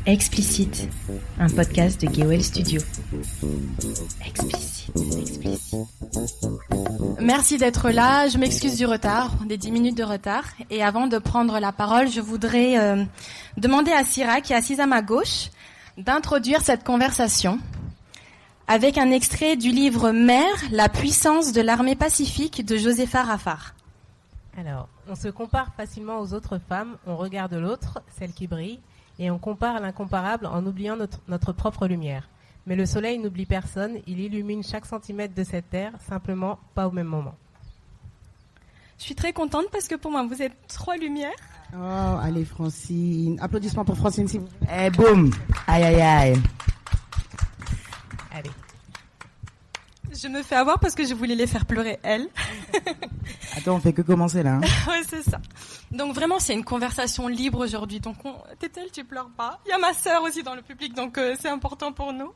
Explicite, un podcast de GeoL Studio. Explicite. Merci d'être là. Je m'excuse du retard, des 10 minutes de retard. Et avant de prendre la parole, je voudrais demander à Syrah, qui est assise à ma gauche, d'introduire cette conversation avec un extrait du livre Mère, la puissance de l'armée pacifique de Josepha Raffard. Alors, on se compare facilement aux autres femmes, on regarde l'autre, celle qui brille, et on compare l'incomparable en oubliant notre propre lumière. Mais le soleil n'oublie personne, il illumine chaque centimètre de cette terre, simplement pas au même moment. Je suis très contente parce que pour moi, vous êtes 3 lumières. Oh, allez Francine. Applaudissements pour Francine, s'il vous plaît. Eh, boum. Aïe, aïe, aïe. Allez. Je me fais avoir parce que je voulais les faire pleurer, elles. Attends, on fait que commencer là. Hein. Ouais, c'est ça. Donc vraiment, c'est une conversation libre aujourd'hui. Donc, Tétel, tu pleures pas. Il y a ma sœur aussi dans le public, donc c'est important pour nous.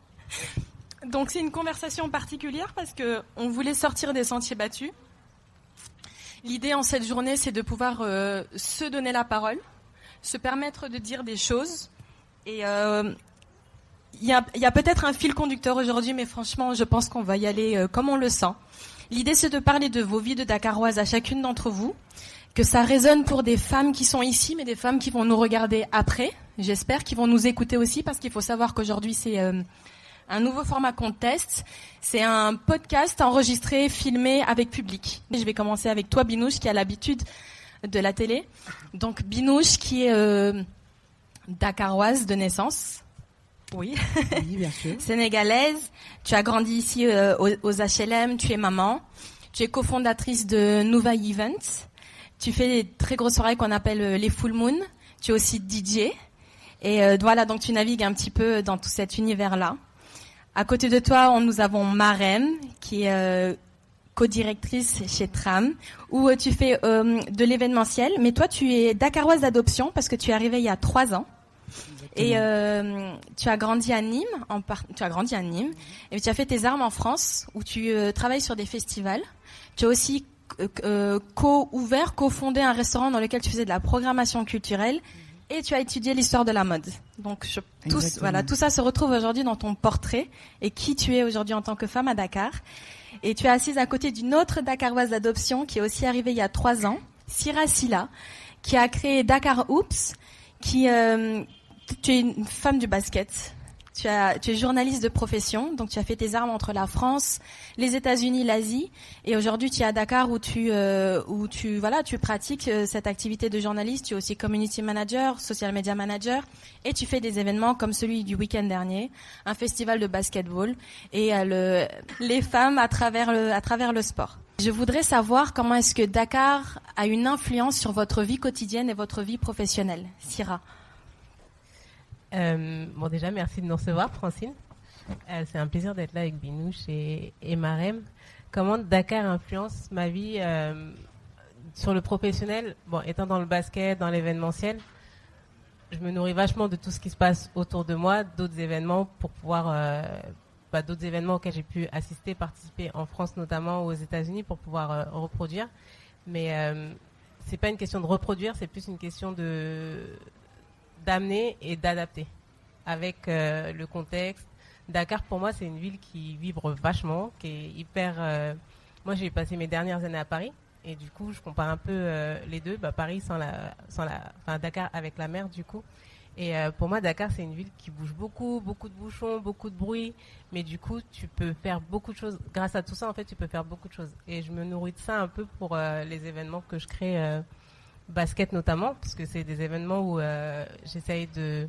Donc c'est une conversation particulière parce que on voulait sortir des sentiers battus. L'idée en cette journée, c'est de pouvoir se donner la parole, se permettre de dire des choses. Et il y a peut-être un fil conducteur aujourd'hui, mais franchement, je pense qu'on va y aller comme on le sent. L'idée, c'est de parler de vos vies de Dakaroises à chacune d'entre vous, que ça résonne pour des femmes qui sont ici, mais des femmes qui vont nous regarder après, j'espère, qui vont nous écouter aussi, parce qu'il faut savoir qu'aujourd'hui, c'est un nouveau format qu'on teste. C'est un podcast enregistré, filmé avec public. Et je vais commencer avec toi, Binouche, qui a l'habitude de la télé. Donc, Binouche, qui est dakaroise de naissance. Oui, bien sûr. Sénégalaise. Tu as grandi ici aux HLM, tu es maman. Tu es cofondatrice de Nouva Events. Tu fais des très grosses soirées qu'on appelle les Full Moon. Tu es aussi DJ. Et voilà, donc tu navigues un petit peu dans tout cet univers-là. À côté de toi, nous avons Marem, qui est co-directrice chez Tram, où tu fais de l'événementiel. Mais toi, tu es dakaroise d'adoption parce que tu es arrivée il y a 3 ans. Et tu as grandi à Nîmes, et tu as fait tes armes en France, où tu travailles sur des festivals. Tu as aussi cofondé un restaurant dans lequel tu faisais de la programmation culturelle, et tu as étudié l'histoire de la mode. Donc tout ça se retrouve aujourd'hui dans ton portrait et qui tu es aujourd'hui en tant que femme à Dakar. Et tu es assise à côté d'une autre Dakaroise d'adoption qui est aussi arrivée il y a 3 ans, Syrah Silla, qui a créé Dakar Hoops, tu es une femme du basket. Tu es journaliste de profession, donc tu as fait tes armes entre la France, les États-Unis, l'Asie, et aujourd'hui tu es à Dakar où tu pratiques cette activité de journaliste. Tu es aussi community manager, social media manager, et tu fais des événements comme celui du week-end dernier, un festival de basketball et les femmes à travers le sport. Je voudrais savoir comment est-ce que Dakar a une influence sur votre vie quotidienne et votre vie professionnelle, Syrah. Bon, déjà, merci de nous recevoir, Francine. C'est un plaisir d'être là avec Binouche et Marem. Comment Dakar influence ma vie sur le professionnel? Bon, étant dans le basket, dans l'événementiel, je me nourris vachement de tout ce qui se passe autour de moi, d'autres événements pour pouvoir, d'autres événements auxquels j'ai pu assister, participer en France notamment, aux États-Unis pour pouvoir reproduire. Mais c'est pas une question de reproduire, c'est plus une question d'amener et d'adapter avec le contexte. Dakar, pour moi, c'est une ville qui vibre vachement, qui est hyper... Moi, j'ai passé mes dernières années à Paris, et du coup, je compare un peu les deux. Paris Dakar avec la mer, du coup. Et pour moi, Dakar, c'est une ville qui bouge beaucoup, beaucoup de bouchons, beaucoup de bruit, mais du coup, tu peux faire beaucoup de choses. Grâce à tout ça, en fait, tu peux faire beaucoup de choses. Et je me nourris de ça un peu pour les événements que je crée basket notamment, parce que c'est des événements où j'essaye de...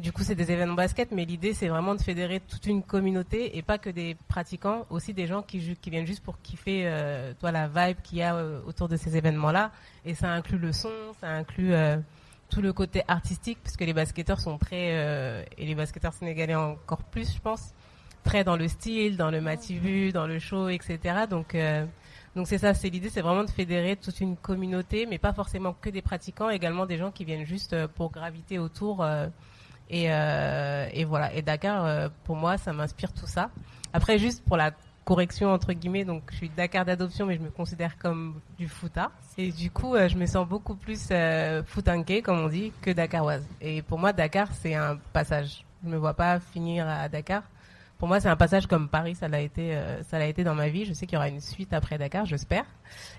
Du coup, c'est des événements basket, mais l'idée, c'est vraiment de fédérer toute une communauté, et pas que des pratiquants, aussi des gens qui viennent juste pour kiffer la vibe qu'il y a autour de ces événements-là. Et ça inclut le son, ça inclut tout le côté artistique, puisque les basketteurs sont très... et les basketteurs sénégalais encore plus, je pense, très dans le style, dans le mativu, dans le show, etc. Donc c'est ça, c'est l'idée, c'est vraiment de fédérer toute une communauté, mais pas forcément que des pratiquants, également des gens qui viennent juste pour graviter autour. Et voilà. Et Dakar, pour moi, ça m'inspire tout ça. Après, juste pour la correction entre guillemets, donc je suis Dakar d'adoption, mais je me considère comme du Fouta. Et du coup, je me sens beaucoup plus Foutanké, comme on dit, que Dakaroise. Et pour moi, Dakar, c'est un passage. Je me vois pas finir à Dakar. Pour moi, c'est un passage comme Paris, ça l'a été dans ma vie. Je sais qu'il y aura une suite après Dakar, j'espère.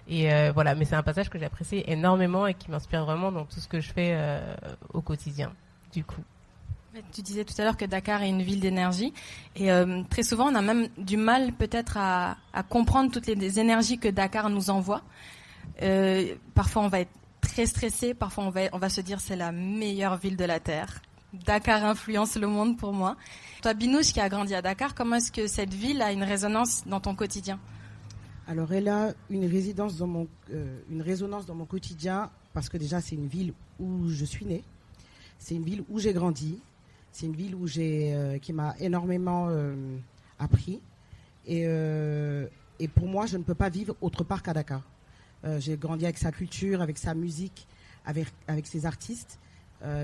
Et voilà, mais c'est un passage que j'apprécie énormément et qui m'inspire vraiment dans tout ce que je fais au quotidien, du coup. Tu disais tout à l'heure que Dakar est une ville d'énergie. Et très souvent, on a même du mal peut-être à comprendre toutes les énergies que Dakar nous envoie. Parfois, on va être très stressé. Parfois, on va se dire c'est la meilleure ville de la Terre. Dakar influence le monde pour moi. Toi, Binouche, qui a grandi à Dakar, comment est-ce que cette ville a une résonance dans ton quotidien ? Alors, elle a une résonance dans mon quotidien parce que déjà, c'est une ville où je suis née. C'est une ville où j'ai grandi. C'est une ville qui m'a énormément appris. Et pour moi, je ne peux pas vivre autre part qu'à Dakar. J'ai grandi avec sa culture, avec sa musique, avec ses artistes.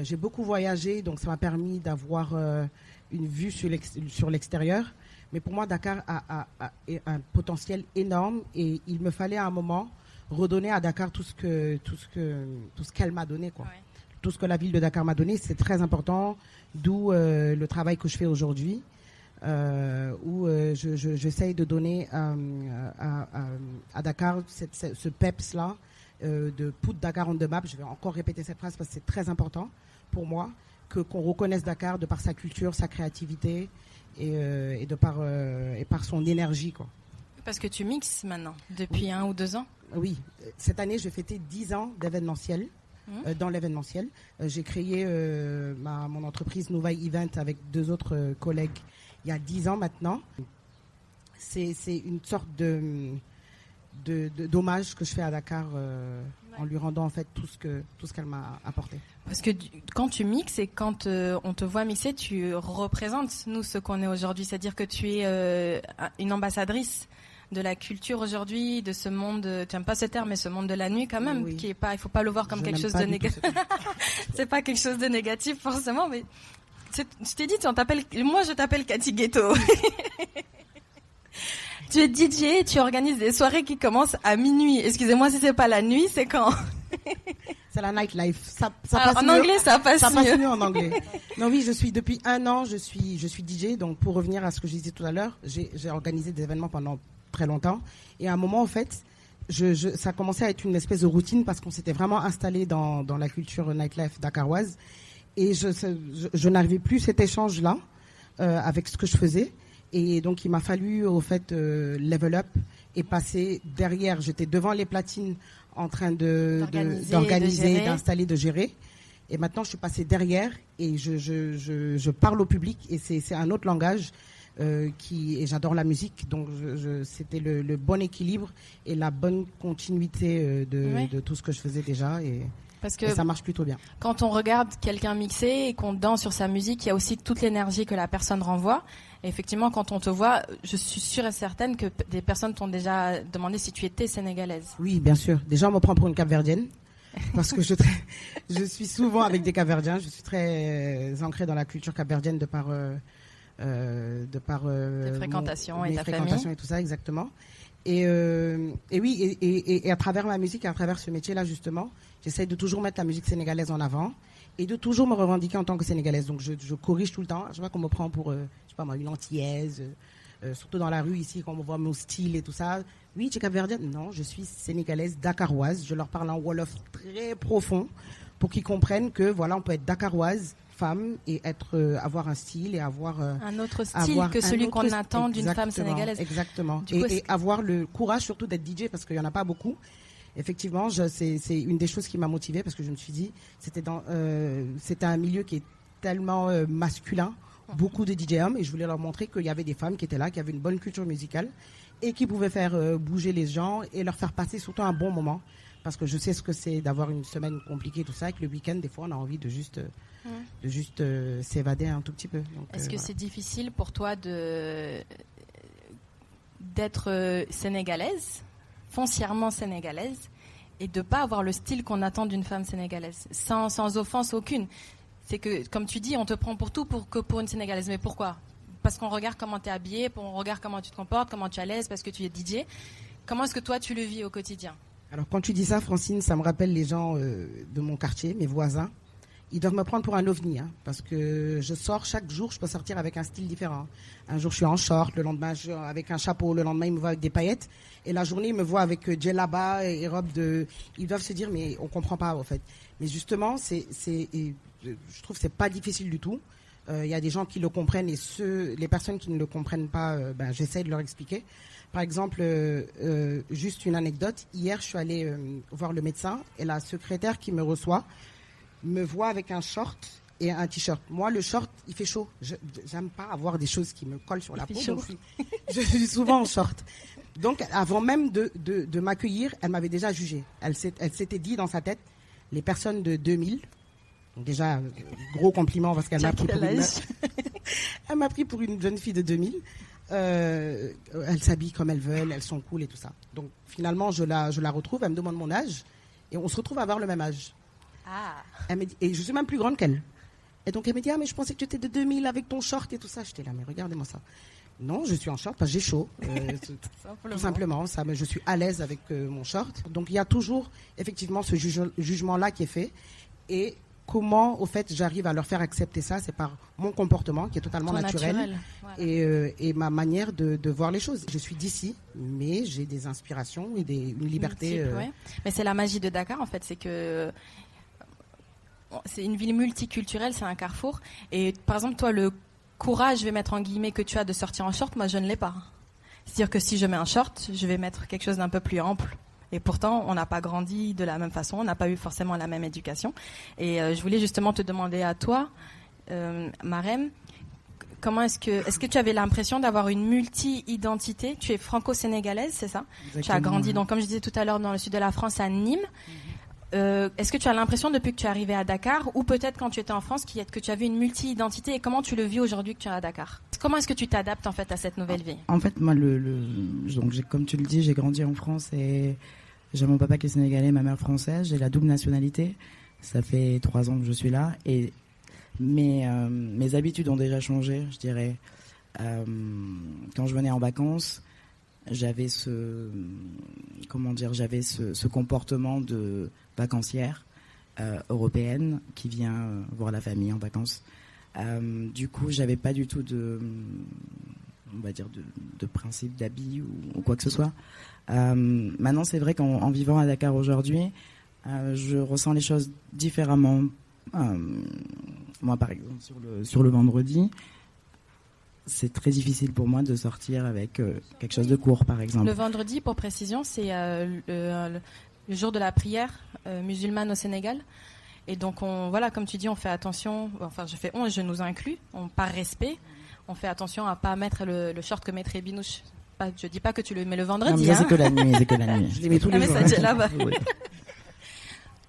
J'ai beaucoup voyagé, donc ça m'a permis d'avoir une vue sur l'extérieur. Mais pour moi, Dakar a un potentiel énorme et il me fallait à un moment redonner à Dakar tout ce qu'elle m'a donné, quoi. Ouais. Tout ce que la ville de Dakar m'a donné, c'est très important. D'où le travail que je fais aujourd'hui, où j'essaye de donner à Dakar ce peps-là. De put Dakar on the map. Je vais encore répéter cette phrase parce que c'est très important pour moi qu'on reconnaisse Dakar de par sa culture, sa créativité et par son énergie, quoi. Parce que tu mixes maintenant depuis 1 ou 2 ans. Oui, cette année je vais fêter 10 ans d'événementiel. Dans l'événementiel, j'ai créé mon entreprise Nouvaille Event avec 2 autres collègues il y a 10 ans maintenant. C'est une sorte d'hommage que je fais à Dakar en lui rendant en fait tout ce qu'elle m'a apporté. Parce que quand tu mixes et quand on te voit mixer, tu représentes nous ce qu'on est aujourd'hui, c'est-à-dire que tu es une ambassadrice de la culture aujourd'hui, de ce monde, tu n'aimes pas ce terme, mais ce monde de la nuit quand même, oui. Qui est pas, il faut pas le voir comme quelque chose de négatif. C'est pas quelque chose de négatif forcément, mais je t'ai dit, moi je t'appelle Cathy Ghetto. Tu es DJ et tu organises des soirées qui commencent à minuit. Excusez-moi si c'est pas la nuit, c'est quand? C'est la nightlife. Ça alors, passe en mieux. anglais, ça passe mieux en anglais. Non, oui, depuis 1 an, je suis DJ. Donc, pour revenir à ce que je disais tout à l'heure, j'ai organisé des événements pendant très longtemps. Et à un moment, en fait, ça commençait à être une espèce de routine parce qu'on s'était vraiment installé dans la culture nightlife dakaroise. Et je n'arrivais plus cet échange-là avec ce que je faisais. Et donc, il m'a fallu, au fait, level up et passer derrière. J'étais devant les platines en train d'organiser, d'installer, de gérer. Et maintenant, je suis passée derrière et je parle au public. Et c'est un autre langage et j'adore la musique. Donc, c'était le bon équilibre et la bonne continuité de tout ce que je faisais déjà. Parce que ça marche plutôt bien. Quand on regarde quelqu'un mixer et qu'on danse sur sa musique, il y a aussi toute l'énergie que la personne renvoie. Et effectivement, quand on te voit, je suis sûre et certaine que des personnes t'ont déjà demandé si tu étais sénégalaise. Oui, bien sûr. Déjà, on me prend pour une Cap-Verdienne. Parce que je suis souvent avec des Cap-Verdiens. Je suis très ancrée dans la culture cap-verdienne de par tes fréquentations et ta fréquentations famille. Et tout ça, exactement. Et oui, et à travers ma musique, et à travers ce métier-là, justement, j'essaie de toujours mettre la musique sénégalaise en avant et de toujours me revendiquer en tant que sénégalaise. Donc, je corrige tout le temps. Je vois qu'on me prend pour, je sais pas moi, une antillaise, surtout dans la rue ici, quand on me voit mon style et tout ça. Oui, tu es capverdienne? Non, je suis sénégalaise, dakaroise. Je leur parle en wolof très profond pour qu'ils comprennent que, voilà, on peut être dakaroise, femme, et avoir un style et avoir un autre style que celui qu'on attend d'une femme sénégalaise. Exactement. Et avoir le courage surtout d'être DJ parce qu'il y en a pas beaucoup. Effectivement, c'est une des choses qui m'a motivée parce que je me suis dit c'était un milieu qui est tellement masculin, beaucoup de DJ hommes, et je voulais leur montrer qu'il y avait des femmes qui étaient là, qui avaient une bonne culture musicale et qui pouvaient faire bouger les gens et leur faire passer surtout un bon moment. Parce que je sais ce que c'est d'avoir une semaine compliquée, tout ça, et que le week-end, des fois, on a envie de juste s'évader un tout petit peu. Est-ce que c'est difficile pour toi d'être sénégalaise, foncièrement sénégalaise, et de ne pas avoir le style qu'on attend d'une femme sénégalaise, sans offense aucune? C'est que, comme tu dis, on te prend pour tout pour une sénégalaise. Mais pourquoi? parce qu'on regarde comment tu es habillé, on regarde comment tu te comportes, comment tu es à l'aise, parce que tu es DJ. Comment est-ce que toi, tu le vis au quotidien ? Alors, quand tu dis ça, Francine, ça me rappelle les gens de mon quartier, mes voisins. Ils doivent me prendre pour un ovni, hein, parce que je sors chaque jour, je peux sortir avec un style différent. Un jour, je suis en short, le lendemain, je suis avec un chapeau, le lendemain, ils me voient avec des paillettes, et la journée, ils me voient avec djellaba et robe de... Ils doivent se dire, mais on comprend pas, en fait. Mais justement, je trouve que c'est pas difficile du tout. Il y a des gens qui le comprennent, et les personnes qui ne le comprennent pas, j'essaie de leur expliquer. Par exemple, juste une anecdote. Hier, je suis allée voir le médecin, et la secrétaire qui me reçoit me voit avec un short et un t-shirt. Moi, le short, il fait chaud. J'aime pas avoir des choses qui me collent sur la peau. Donc je suis souvent en short. Donc, avant même de m'accueillir, elle m'avait déjà jugée. Elle s'était dit dans sa tête, les personnes de 2000, donc déjà, gros compliment parce qu'elle m'a pris elle m'a pris pour une jeune fille de 2000. Elles s'habillent comme elles veulent, elles sont cool et tout ça. Donc, finalement, je la retrouve, elle me demande mon âge et on se retrouve à avoir le même âge. Ah. Elle me dit, et je suis même plus grande qu'elle. Et donc elle me dit, ah mais je pensais que tu étais de 2000 avec ton short et tout ça. J'étais là, mais regardez-moi ça. Non, je suis en short parce que j'ai chaud. Tout simplement, je suis à l'aise avec mon short. Donc il y a toujours effectivement ce jugement-là qui est fait. Et comment, au fait, j'arrive à leur faire accepter ça, c'est par mon comportement qui est totalement naturel. Voilà. Et ma manière de voir les choses. Je suis d'ici, mais j'ai des inspirations et une liberté. Ouais. Mais c'est la magie de Dakar, en fait, c'est que c'est une ville multiculturelle, c'est un carrefour. Et par exemple, toi, le courage, je vais mettre en guillemets, que tu as de sortir en short, moi, je ne l'ai pas. C'est-à-dire que si je mets un short, je vais mettre quelque chose d'un peu plus ample. Et pourtant, on n'a pas grandi de la même façon, on n'a pas eu forcément la même éducation. Et je voulais justement te demander à toi, Marem, est-ce que tu avais l'impression d'avoir une multi-identité ? Tu es franco-sénégalaise, c'est ça ? Exactement. Tu as grandi, donc, comme je disais tout à l'heure, dans le sud de la France, à Nîmes. Est-ce que tu as l'impression, depuis que tu es arrivé à Dakar, ou peut-être quand tu étais en France, que tu avais une multi-identité, et comment tu le vis aujourd'hui que tu es à Dakar ? Comment est-ce que tu t'adaptes en fait à cette nouvelle vie ? En fait, moi, donc, comme tu le dis, j'ai grandi en France et j'ai mon papa qui est sénégalais, ma mère française. J'ai la double nationalité. Ça fait 3 ans que je suis là et mes habitudes ont déjà changé, je dirais. Quand je venais en vacances, j'avais ce comportement de vacancière européenne qui vient voir la famille en vacances. Du coup, j'avais pas du tout de principe d'habit ou quoi que ce soit. Maintenant, c'est vrai qu'en vivant à Dakar aujourd'hui, je ressens les choses différemment. Moi, par exemple, sur le vendredi, c'est très difficile pour moi de sortir avec quelque chose de court, par exemple. Le vendredi, pour précision, c'est le jour de la prière musulmane au Sénégal. Et donc, comme tu dis, on fait attention, je nous inclus, par respect, on fait attention à pas mettre le short que mettrait Binouche. Je dis pas que tu le mets le vendredi. Non, mais ça, c'est que la nuit, Je les mets tous les jours. Ça, là-bas. Oui.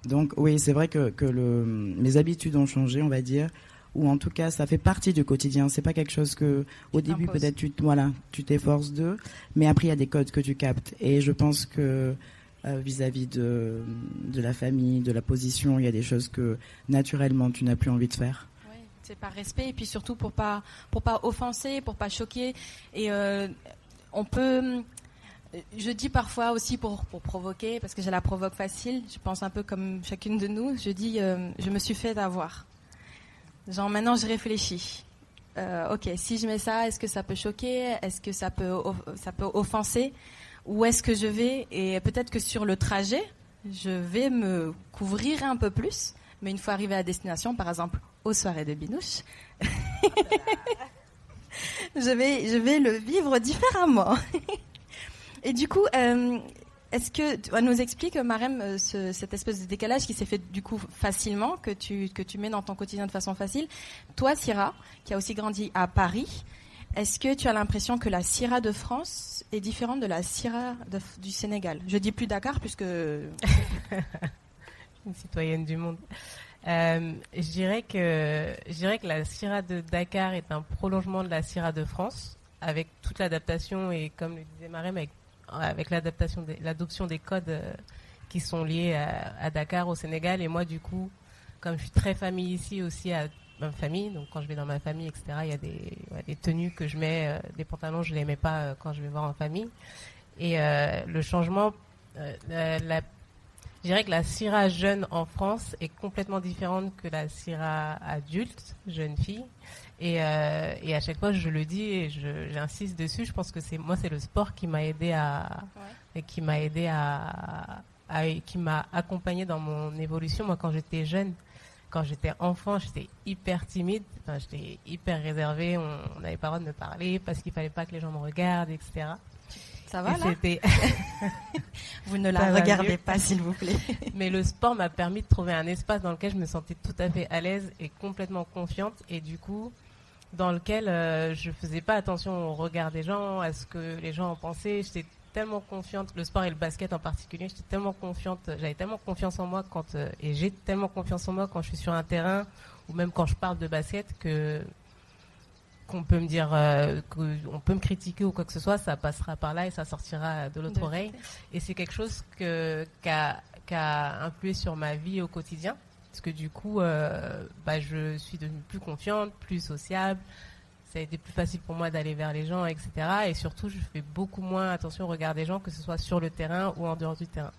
Donc, oui, c'est vrai que mes habitudes ont changé, on va dire. Ou en tout cas, ça fait partie du quotidien. C'est pas quelque chose que, au début, peut-être, tu t'efforces de, mais après, il y a des codes que tu captes. Et je pense que, vis-à-vis de la famille, de la position, il y a des choses que, naturellement, tu n'as plus envie de faire. Oui, c'est par respect, et puis surtout pour pas offenser, pour pas choquer. Et, on peut, je dis parfois aussi pour provoquer, parce que j'ai la provoque facile, je pense un peu comme chacune de nous, je dis, je me suis fait avoir. Genre maintenant je réfléchis. Ok, si je mets ça, est-ce que ça peut choquer ? Est-ce que ça peut offenser ? Où est-ce que je vais ? Et peut-être que sur le trajet, je vais me couvrir un peu plus. Mais une fois arrivé à destination, par exemple, aux soirées de Binouche, je vais le vivre différemment. Et du coup, est-ce que tu nous expliques, Marem, cette espèce de décalage qui s'est fait du coup facilement, que tu mets dans ton quotidien de façon facile. Toi, Syrah, qui a aussi grandi à Paris, est-ce que tu as l'impression que la Syrah de France est différente de la Syrah du Sénégal ? Je dis plus Dakar puisque une citoyenne du monde. Je dirais que la Syrah de Dakar est un prolongement de la Syrah de France, avec toute l'adaptation et, comme le disait Marem, avec l'adoption des codes qui sont liés à Dakar, au Sénégal. Et moi, du coup, comme je suis très famille ici aussi, à ma famille. Donc quand je vais dans ma famille, etc., il y a des tenues que je mets, des pantalons, je les mets pas quand je vais voir en famille. Et le changement, je dirais que la Syrah jeune en France est complètement différente que la Syrah adulte, jeune fille. Et à chaque fois, je le dis et j'insiste dessus. Je pense que c'est le sport qui m'a aidé qui m'a accompagné dans mon évolution. Moi, quand j'étais jeune, quand j'étais enfant, j'étais hyper timide. Enfin, j'étais hyper réservée. On n'avait pas le droit de me parler parce qu'il fallait pas que les gens me regardent, etc. Ça va, là Vous ne Ça la va regardez mieux. pas, s'il vous plaît. Mais le sport m'a permis de trouver un espace dans lequel je me sentais tout à fait à l'aise et complètement confiante. Et du coup, dans lequel je faisais pas attention au regard des gens, à ce que les gens en pensaient. J'étais tellement confiante, le sport et le basket en particulier, j'étais tellement confiante, j'avais tellement confiance en moi et j'ai tellement confiance en moi quand je suis sur un terrain ou même quand je parle de basket qu'on peut me dire, qu'on peut me critiquer ou quoi que ce soit, ça passera par là et ça sortira de l'autre oreille. Et c'est quelque chose qui a influé sur ma vie au quotidien. Parce que du coup, je suis devenue plus confiante, plus sociable. Ça a été plus facile pour moi d'aller vers les gens, etc. Et surtout, je fais beaucoup moins attention au regard des gens, que ce soit sur le terrain ou en dehors du terrain.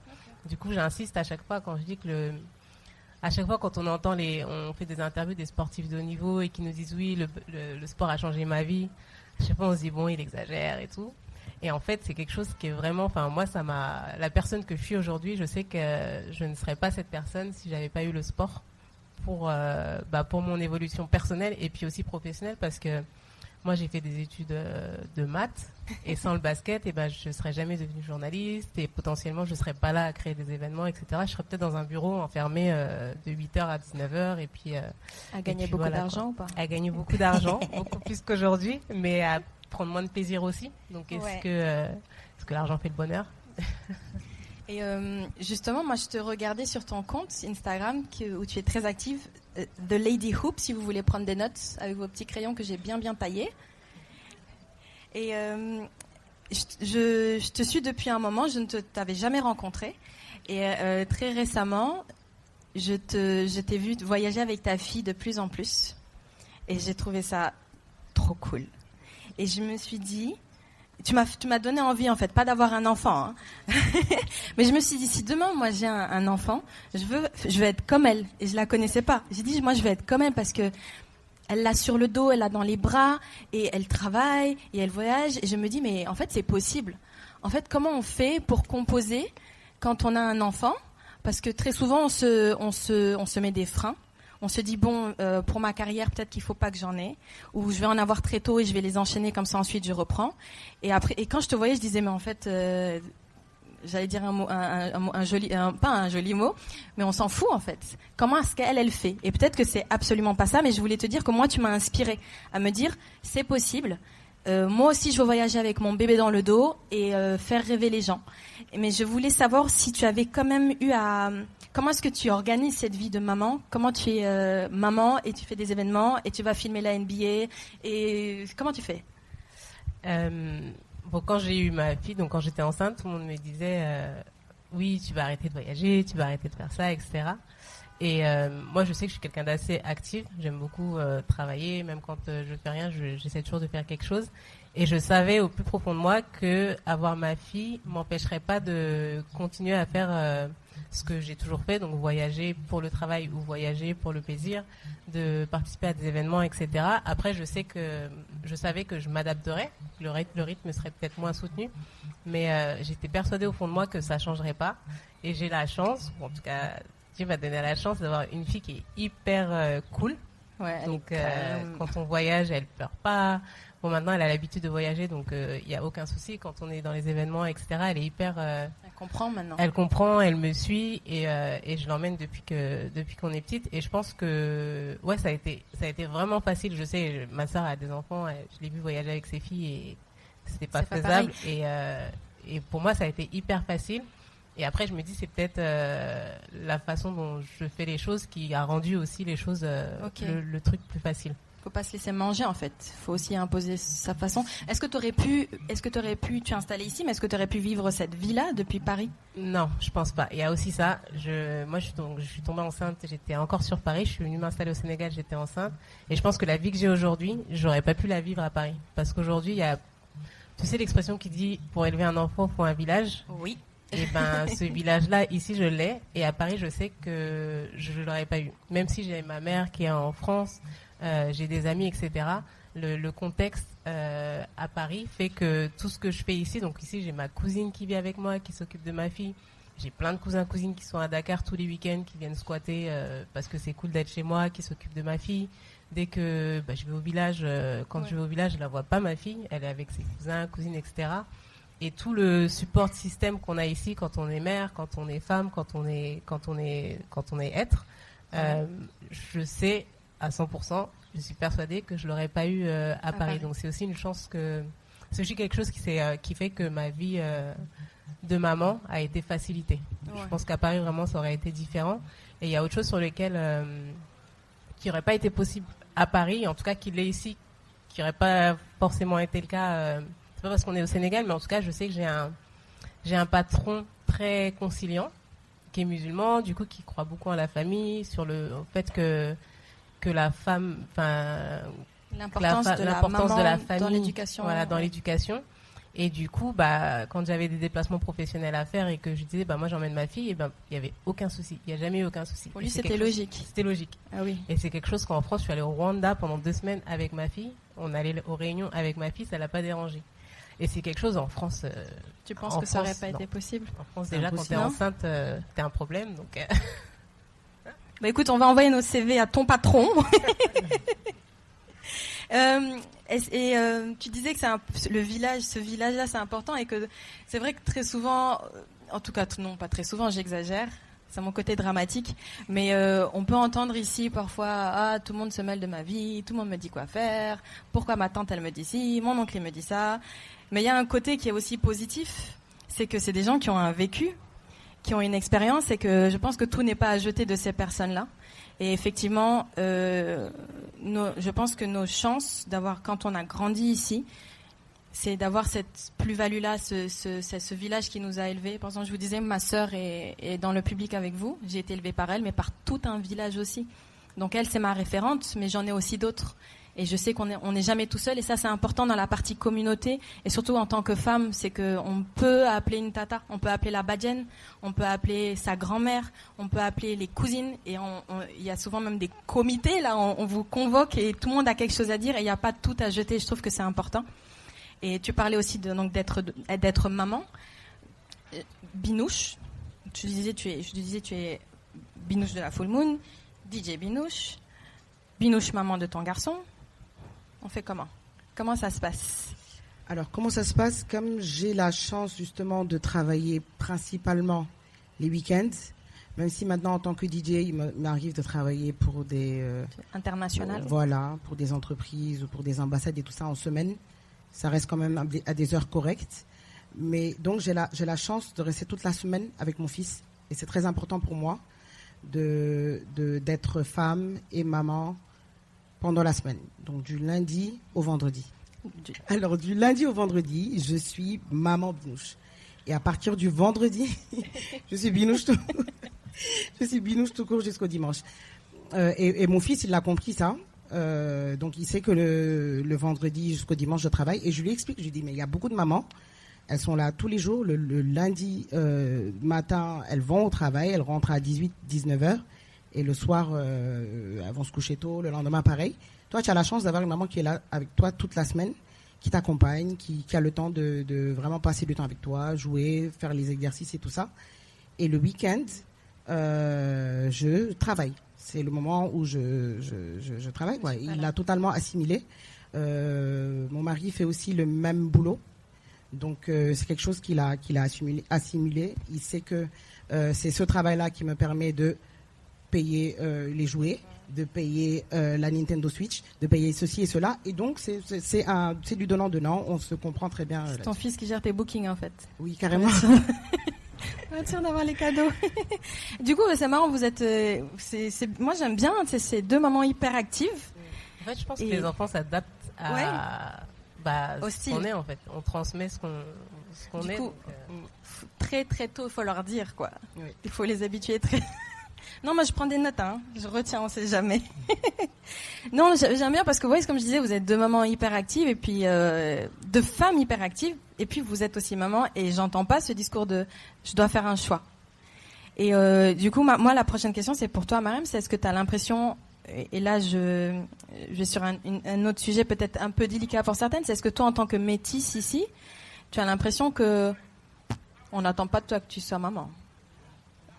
Du coup, j'insiste à chaque fois quand je dis que à chaque fois quand on entend on fait des interviews des sportifs de haut niveau et qui nous disent oui, le sport a changé ma vie. À chaque fois, on se dit bon, il exagère et tout. Et en fait, c'est quelque chose qui est vraiment, enfin, moi, la personne que je suis aujourd'hui, je sais que je ne serais pas cette personne si j'avais pas eu le sport pour mon évolution personnelle et puis aussi professionnelle, parce que moi, j'ai fait des études de maths et sans le basket, je serais jamais devenue journaliste et potentiellement, je serais pas là à créer des événements, etc. Je serais peut-être dans un bureau enfermé de 8h à 19h et puis... à gagner beaucoup d'argent ou pas? À gagner beaucoup d'argent, beaucoup plus qu'aujourd'hui, mais à prendre moins de plaisir aussi. Donc, est-ce que l'argent fait le bonheur? Et justement, moi, je te regardais sur ton compte Instagram où tu es très active, The Lady Hoop, si vous voulez prendre des notes avec vos petits crayons que j'ai bien taillés. Et je te suis depuis un moment, je ne t'avais jamais rencontré. Et très récemment, je t'ai vu voyager avec ta fille de plus en plus. Et j'ai trouvé ça trop cool. Et je me suis dit... Tu m'as donné envie, en fait, pas d'avoir un enfant, hein. Mais je me suis dit, si demain, moi, j'ai un enfant, je veux être comme elle. Et je la connaissais pas. J'ai dit, moi, je veux être comme elle parce que elle l'a sur le dos, elle l'a dans les bras, et elle travaille, et elle voyage. Et je me dis, mais en fait, c'est possible. En fait, comment on fait pour composer quand on a un enfant? Parce que très souvent, on se met des freins. On se dit, bon, pour ma carrière, peut-être qu'il faut pas que j'en ai, ou je vais en avoir très tôt et je vais les enchaîner comme ça, ensuite je reprends. Et quand je te voyais, je disais, mais en fait, j'allais dire un mot, pas un joli mot, mais on s'en fout en fait. Comment est-ce qu'elle fait? Et peut-être que c'est absolument pas ça, mais je voulais te dire que moi, tu m'as inspirée à me dire, c'est possible. Moi aussi, je veux voyager avec mon bébé dans le dos et faire rêver les gens. Mais je voulais savoir si tu avais quand même eu à... Comment est-ce que tu organises cette vie de maman? Comment tu es maman et tu fais des événements et tu vas filmer la NBA? Et comment tu fais? Quand j'ai eu ma fille, donc quand j'étais enceinte, tout le monde me disait oui, tu vas arrêter de voyager, tu vas arrêter de faire ça, etc. Et moi, je sais que je suis quelqu'un d'assez actif. J'aime beaucoup travailler, même quand je fais rien, j'essaie toujours de faire quelque chose. Et je savais au plus profond de moi que avoir ma fille m'empêcherait pas de continuer à faire ce que j'ai toujours fait, donc voyager pour le travail ou voyager pour le plaisir, de participer à des événements, etc. Après, je savais que je m'adapterais, le rythme serait peut-être moins soutenu, mais j'étais persuadée au fond de moi que ça changerait pas. Et j'ai la chance, ou en tout cas, Dieu m'a donné la chance d'avoir une fille qui est hyper cool. Ouais, donc quand on voyage, elle pleure pas. Bon, maintenant, elle a l'habitude de voyager, donc il n'y a aucun souci. Quand on est dans les événements, etc., elle est hyper... elle comprend maintenant. Elle comprend, elle me suit, et je l'emmène depuis qu'on est petite. Et je pense que ça a été vraiment facile. Je sais, ma sœur a des enfants, je l'ai vu voyager avec ses filles, et c'était pas faisable. Et pour moi, ça a été hyper facile. Et après, je me dis, c'est peut-être la façon dont je fais les choses qui a rendu aussi les choses, le truc plus facile. faut pas se laisser manger en fait. Faut aussi imposer sa façon. Est-ce que tu aurais pu tu es installée ici, mais est-ce que tu aurais pu vivre cette vie-là depuis Paris? Non, je pense pas. Il y a aussi ça. Moi, je suis tombée enceinte. J'étais encore sur Paris. Je suis venue m'installer au Sénégal. J'étais enceinte. Et je pense que la vie que j'ai aujourd'hui, j'aurais pas pu la vivre à Paris. Parce qu'aujourd'hui, il y a, tu sais, l'expression qui dit pour élever un enfant, faut un village. Oui. Et ben, ce village-là, ici, je l'ai. Et à Paris, je sais que je l'aurais pas eu. Même si j'ai ma mère qui est en France, j'ai des amis, etc. Le contexte à Paris fait que tout ce que je fais ici, donc ici, j'ai ma cousine qui vit avec moi, qui s'occupe de ma fille. J'ai plein de cousins, cousines qui sont à Dakar tous les week-ends, qui viennent squatter parce que c'est cool d'être chez moi, qui s'occupent de ma fille. Dès que je vais au village, je vais au village, je la vois pas, ma fille. Elle est avec ses cousins, cousines, etc. Et tout le support système qu'on a ici quand on est mère, quand on est femme, quand on est être, je sais à 100%, je suis persuadée que je l'aurais pas eu à Paris. Donc c'est aussi une chance c'est aussi quelque chose qui fait que ma vie de maman a été facilitée. Ouais. Je pense qu'à Paris vraiment ça aurait été différent. Et il y a autre chose sur lequel qui aurait pas été possible à Paris, en tout cas qui l'est ici, qui aurait pas forcément été le cas. C'est pas parce qu'on est au Sénégal, mais en tout cas, je sais que j'ai un patron très conciliant, qui est musulman, du coup, qui croit beaucoup en la famille, au fait que la femme, l'importance de la famille dans l'éducation. Voilà, dans l'éducation. Et du coup, quand j'avais des déplacements professionnels à faire et que je disais, moi j'emmène ma fille, et il y avait aucun souci. Il y a jamais eu aucun souci. Pour lui, c'était logique. C'était logique. Ah oui. Et c'est quelque chose qu'en France, je suis allée au Rwanda pendant 2 semaines avec ma fille. On allait aux réunions avec ma fille, ça l'a pas dérangé. Et c'est quelque chose en France. Tu penses que ça aurait pas été possible? En France, déjà, quand t'es enceinte, t'as un problème. Donc. Écoute, on va envoyer nos CV à ton patron. Tu disais que ce village-là, c'est important et que c'est vrai que très souvent, en tout cas, non, pas très souvent, j'exagère. C'est mon côté dramatique, mais on peut entendre ici parfois tout le monde se mêle de ma vie, tout le monde me dit quoi faire, pourquoi ma tante elle me dit ci, mon oncle il me dit ça. Mais il y a un côté qui est aussi positif, c'est que c'est des gens qui ont un vécu, qui ont une expérience et que je pense que tout n'est pas à jeter de ces personnes-là. Et effectivement, je pense que nos chances d'avoir, quand on a grandi ici, c'est d'avoir cette plus-value-là, ce village qui nous a élevés. Par exemple, je vous disais, ma sœur est dans le public avec vous. J'ai été élevée par elle, mais par tout un village aussi. Donc elle, c'est ma référente, mais j'en ai aussi d'autres. Et je sais qu'on n'est jamais tout seul. Et ça, c'est important dans la partie communauté. Et surtout, en tant que femme, c'est qu'on peut appeler une tata, on peut appeler la badienne, on peut appeler sa grand-mère, on peut appeler les cousines. Et il y a souvent même des comités, là, on vous convoque et tout le monde a quelque chose à dire. Et il n'y a pas tout à jeter. Je trouve que c'est important. Et tu parlais aussi d'être maman. Binouche. Je disais, tu es Binouche de la Full Moon, DJ Binouche, Binouche maman de ton garçon. On fait comment? Comment ça se passe? Alors, comment ça se passe? Comme j'ai la chance justement de travailler principalement les week-ends, même si maintenant en tant que DJ, il m'arrive de travailler pour des... internationales. Voilà, pour des entreprises ou pour des ambassades et tout ça en semaine. Ça reste quand même à des heures correctes. Mais donc, j'ai la chance de rester toute la semaine avec mon fils. Et c'est très important pour moi d'être femme et maman pendant la semaine. Donc, du lundi au vendredi. Alors, du lundi au vendredi, je suis maman Binouche. Et à partir du vendredi, je suis Binouche tout court jusqu'au dimanche. Et mon fils, il l'a compris ça. Donc il sait que le vendredi jusqu'au dimanche je travaille et je lui explique, je lui dis mais il y a beaucoup de mamans, elles sont là tous les jours, le lundi matin elles vont au travail, elles rentrent à 18-19 heures et le soir elles vont se coucher tôt, le lendemain pareil. Toi tu as la chance d'avoir une maman qui est là avec toi toute la semaine, qui t'accompagne, qui a le temps de vraiment passer du temps avec toi, jouer, faire les exercices et tout ça. Et le week-end je travaille. C'est le moment où je travaille. Ouais. Il l'a totalement assimilé. Mon mari fait aussi le même boulot. Donc, c'est quelque chose qu'il a assimilé. Il sait que c'est ce travail-là qui me permet de payer les jouets, de payer la Nintendo Switch, de payer ceci et cela. Et donc, c'est du donnant-donnant. On se comprend très bien. C'est ton fils qui gère tes bookings, en fait. Oui, carrément. Pas sûr d'avoir les cadeaux. Du coup, c'est marrant, vous êtes... moi, j'aime bien ces 2 mamans hyper actives. En fait, je pense que les enfants s'adaptent au style. Ce qu'on est, en fait. On transmet ce qu'on est. Coup, très très tôt, il faut leur dire, quoi. Oui. Il faut les habituer très... Non, moi je prends des notes, hein. Je retiens, on sait jamais. Non, j'aime bien parce que, comme je disais, vous êtes deux mamans hyper actives et puis deux femmes hyper actives. Et puis vous êtes aussi maman et j'entends pas ce discours de je dois faire un choix. Et du coup, moi, la prochaine question, c'est pour toi, Marem. C'est est-ce que tu as l'impression, et là, je vais sur un autre sujet peut-être un peu délicat pour certaines, c'est est-ce que toi, en tant que métisse ici, tu as l'impression que on n'attend pas de toi que tu sois maman?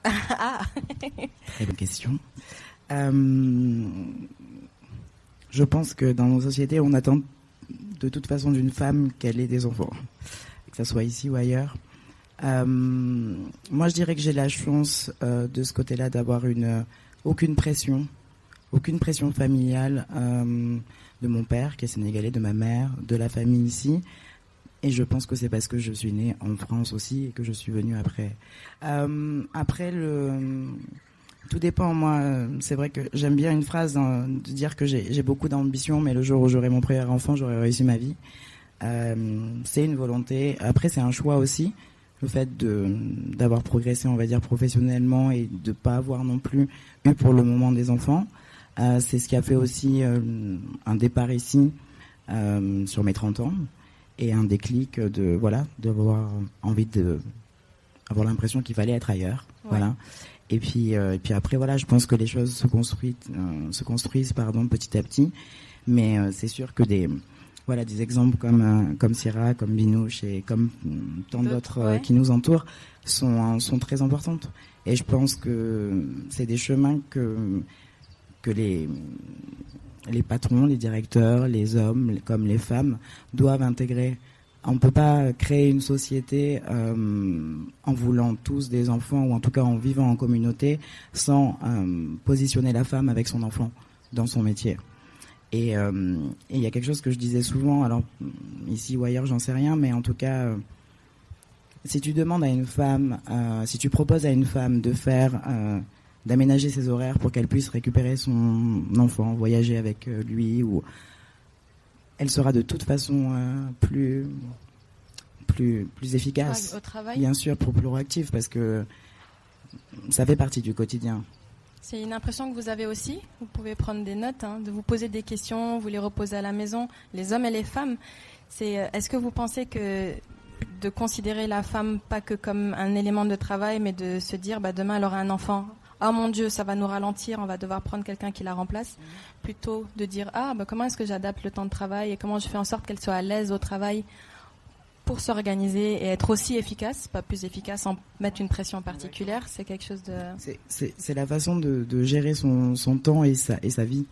Ah. Très bonne question. Je pense que dans nos sociétés, on attend de toute façon d'une femme qu'elle ait des enfants, que ça soit ici ou ailleurs. Moi, je dirais que j'ai la chance de ce côté-là d'avoir aucune pression familiale de mon père, qui est sénégalais, de ma mère, de la famille ici. Et je pense que c'est parce que je suis née en France aussi et que je suis venue après. Après, tout dépend. Moi, c'est vrai que j'aime bien une phrase de dire que j'ai beaucoup d'ambition, mais le jour où j'aurai mon premier enfant, j'aurai réussi ma vie. C'est une volonté. Après, c'est un choix aussi. Le fait d'avoir progressé, on va dire, professionnellement et de pas avoir non plus eu pour le moment des enfants. C'est ce qui a fait aussi un départ ici sur mes 30 ans. Et un déclic d'avoir envie avoir l'impression qu'il fallait être ailleurs. Ouais. Voilà. Et puis après, je pense que les choses se construisent petit à petit. Mais c'est sûr que des exemples comme Syrah, comme Binouche et comme tant d'autres qui nous entourent sont très importantes. Et je pense que c'est des chemins que les patrons, les directeurs, les hommes comme les femmes doivent intégrer. On ne peut pas créer une société en voulant tous des enfants ou en tout cas en vivant en communauté sans positionner la femme avec son enfant dans son métier. Et il y a quelque chose que je disais souvent, alors ici ou ailleurs j'en sais rien, mais en tout cas si tu demandes à une femme, si tu proposes à une femme d'aménager ses horaires pour qu'elle puisse récupérer son enfant, voyager avec lui, ou elle sera de toute façon plus efficace. Au travail. Bien sûr, plus proactive, parce que ça fait partie du quotidien. C'est une impression que vous avez aussi. Vous pouvez prendre des notes, de vous poser des questions, vous les reposer à la maison, les hommes et les femmes. Est-ce que vous pensez que de considérer la femme pas que comme un élément de travail, mais de se dire demain elle aura un enfant, oh mon Dieu, ça va nous ralentir, on va devoir prendre quelqu'un qui la remplace, plutôt de dire comment est-ce que j'adapte le temps de travail et comment je fais en sorte qu'elle soit à l'aise au travail pour s'organiser et être aussi efficace, pas plus efficace sans mettre une pression particulière. C'est quelque chose de... C'est la façon de gérer son temps et sa vie.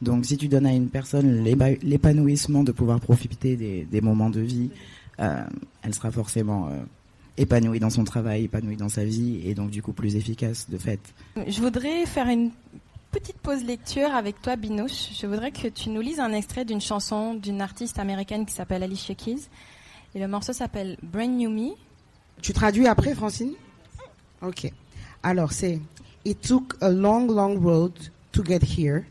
Donc si tu donnes à une personne l'épanouissement de pouvoir profiter des moments de vie, elle sera forcément épanouie dans son travail, épanouie dans sa vie et donc du coup plus efficace de fait. Je voudrais faire une petite pause lecture avec toi, Binouche. Je voudrais que tu nous lises un extrait d'une chanson d'une artiste américaine qui s'appelle Alicia Keys. Et le morceau s'appelle Brand New Me. Tu traduis après, Francine? Ok. Alors, c'est It took a long, long road to get here.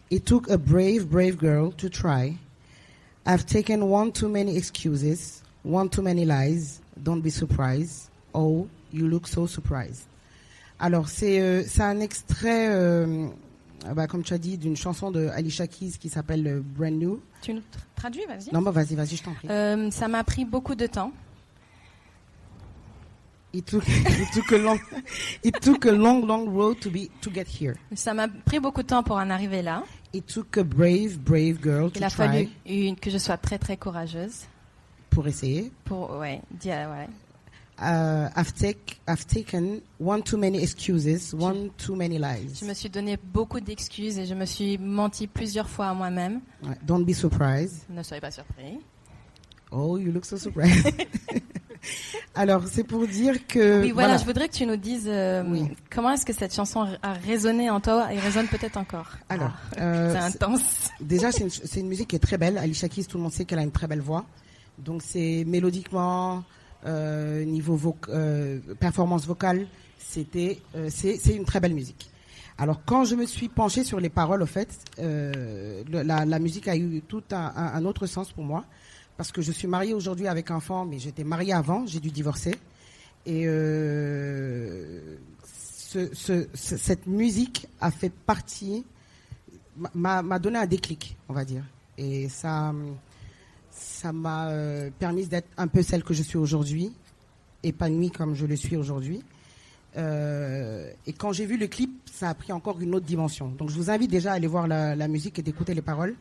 It took a brave, brave girl to try. I've taken one too many excuses, one too many lies. Don't be surprised. Oh, you look so surprised. Alors, c'est un extrait, comme tu as dit, d'une chanson de Alicia Keys qui s'appelle Brand New. Tu nous traduis, vas-y. Non, vas-y, je t'en prie. Ça m'a pris beaucoup de temps. It took a long, long road to get here. Ça m'a pris beaucoup de temps pour en arriver là. It took a brave, brave girl to try. Il a fallu que je sois très, très courageuse. Pour essayer. I've taken one too many excuses, one too many lies. Je me suis donné beaucoup d'excuses et je me suis menti plusieurs fois à moi-même. Don't be surprised. Ne soyez pas surpris. Oh, you look so surprised. Alors, c'est pour dire que... Oui, voilà, je voudrais que tu nous dises comment est-ce que cette chanson a résonné en toi et résonne peut-être encore. Alors, c'est intense. Déjà, c'est une musique qui est très belle. Alicia Keys, tout le monde sait qu'elle a une très belle voix. Donc, c'est mélodiquement, niveau performance vocale, c'est une très belle musique. Alors, quand je me suis penchée sur les paroles, au fait, la musique a eu tout un autre sens pour moi. Parce que je suis mariée aujourd'hui avec un enfant, mais j'étais mariée avant, j'ai dû divorcer. Et cette musique a fait partie, m'a donné un déclic, on va dire. Et ça m'a permis d'être un peu celle que je suis aujourd'hui, épanouie comme je le suis aujourd'hui. Et quand j'ai vu le clip, ça a pris encore une autre dimension. Donc je vous invite déjà à aller voir la musique et d'écouter les paroles.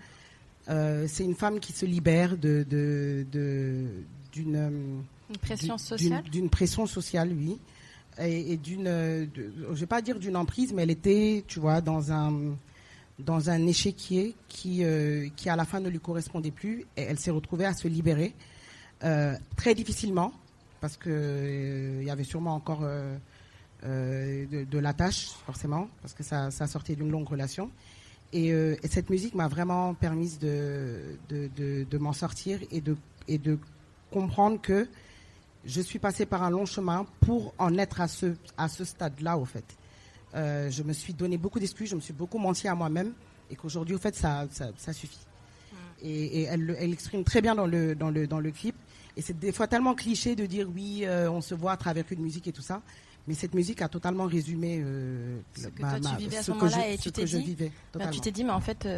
C'est une femme qui se libère d'une pression sociale. D'une pression sociale, oui. Et je vais pas dire d'une emprise, mais elle était, tu vois, dans un échiquier qui à la fin ne lui correspondait plus. Et elle s'est retrouvée à se libérer très difficilement, parce que il y avait sûrement encore de l'attache, forcément, parce que ça sortait d'une longue relation. Et cette musique m'a vraiment permis de m'en sortir et de comprendre que je suis passée par un long chemin pour en être à ce stade-là, au fait. Je me suis donné beaucoup d'excuses, je me suis beaucoup menti à moi-même, et qu'aujourd'hui, au fait, ça suffit. Et elle exprime très bien dans le clip. Et c'est des fois tellement cliché de dire oui, on se voit à travers une musique et tout ça. Mais cette musique a totalement résumé ce que toi tu vivais à ce moment-là, et tu t'es dit, mais en fait,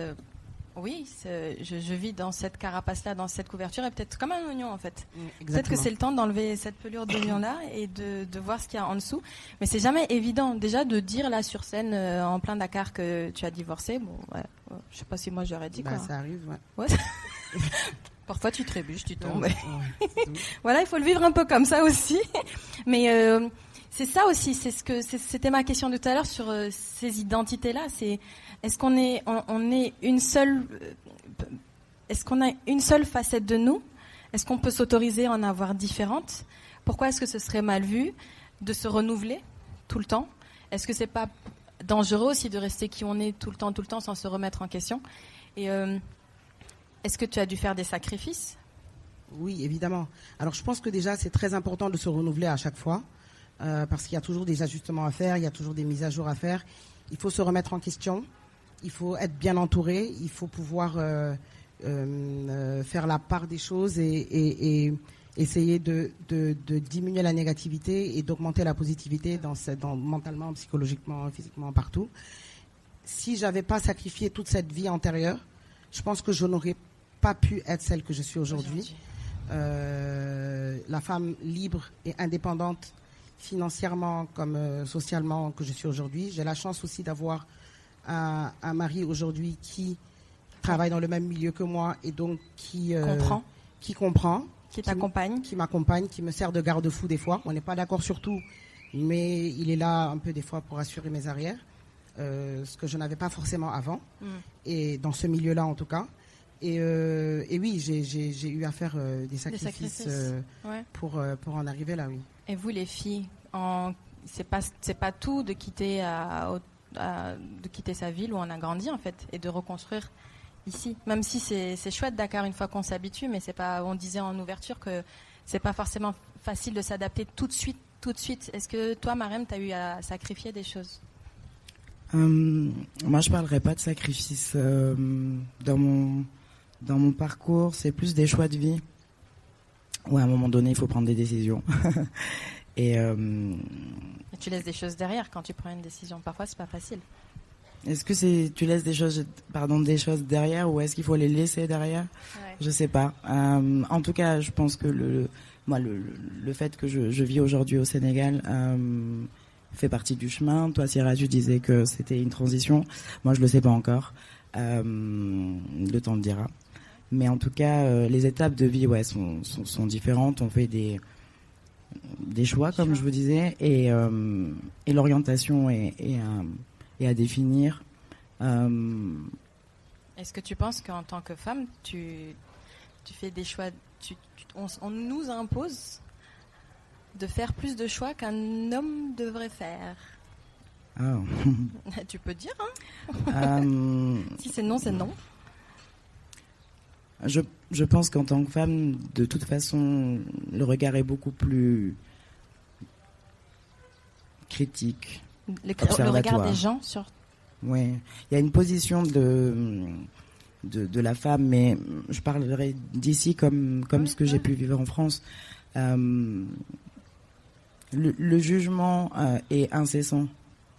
oui, je vis dans cette carapace-là, dans cette couverture, et peut-être comme un oignon en fait. Peut-être que c'est le temps d'enlever cette pelure d'oignon-là et de voir ce qu'il y a en dessous. Mais c'est jamais évident déjà de dire là sur scène en plein Dakar que tu as divorcé. Bon, ouais, je sais pas si moi j'aurais dit quoi. Ça arrive, ouais. Parfois tu trébuches, tu tombes. Voilà, il faut le vivre un peu comme ça aussi. Mais c'est ça aussi, c'était ma question de tout à l'heure sur ces identités-là. Est-ce qu'on est une seule, est-ce qu'on a une seule facette de nous? Est-ce qu'on peut s'autoriser à en avoir différentes? Pourquoi est-ce que ce serait mal vu de se renouveler tout le temps? Est-ce que c'est pas dangereux aussi de rester qui on est tout le temps sans se remettre en question? Et est-ce que tu as dû faire des sacrifices? Oui, évidemment. Alors je pense que déjà c'est très important de se renouveler à chaque fois. Parce qu'il y a toujours des ajustements à faire, il y a toujours des mises à jour à faire. Il faut se remettre en question, il faut être bien entouré, il faut pouvoir faire la part des choses et essayer de diminuer la négativité et d'augmenter la positivité mentalement, psychologiquement, physiquement, partout. Si j'avais pas sacrifié toute cette vie antérieure, je pense que je n'aurais pas pu être celle que je suis aujourd'hui. La femme libre et indépendante, financièrement comme socialement, que je suis aujourd'hui. J'ai la chance aussi d'avoir un mari aujourd'hui qui travaille dans le même milieu que moi et donc qui comprend, qui t'accompagne, qui m'accompagne, qui me sert de garde-fou des fois. On n'est pas d'accord sur tout, mais il est là un peu des fois pour assurer mes arrières, ce que je n'avais pas forcément avant, et dans ce milieu-là en tout cas. Et oui, j'ai eu à faire des sacrifices ouais. pour en arriver là, oui. Et vous, les filles, c'est pas tout de quitter sa ville où on a grandi en fait, et de reconstruire ici. Même si c'est chouette Dakar une fois qu'on s'habitue, mais c'est pas. On disait en ouverture que c'est pas forcément facile de s'adapter tout de suite. Est-ce que toi, Marème, t'as eu à sacrifier des choses? Moi, je parlerai pas de sacrifice dans mon parcours. C'est plus des choix de vie. Ouais, à un moment donné, il faut prendre des décisions. Et tu laisses des choses derrière quand tu prends une décision. Parfois, c'est pas facile. Est-ce que tu laisses des choses derrière, ou est-ce qu'il faut les laisser derrière? Ouais. Je sais pas. En tout cas, je pense que le fait que je vis aujourd'hui au Sénégal fait partie du chemin. Toi, Sierra, tu disais que c'était une transition. Moi, je le sais pas encore. Le temps le dira. Mais en tout cas, les étapes de vie, ouais, sont différentes. On fait des choix, comme je vous disais, et l'orientation est à définir. Est-ce que tu penses qu'en tant que femme, tu fais des choix, on nous impose de faire plus de choix qu'un homme devrait faire? Oh. Tu peux dire, hein? Si c'est non, c'est non. Je pense qu'en tant que femme, de toute façon, le regard est beaucoup plus critique. Le regard des gens sur Oui, il y a une position de la femme, mais je parlerai d'ici comme ce que j'ai pu vivre en France. Le jugement est incessant,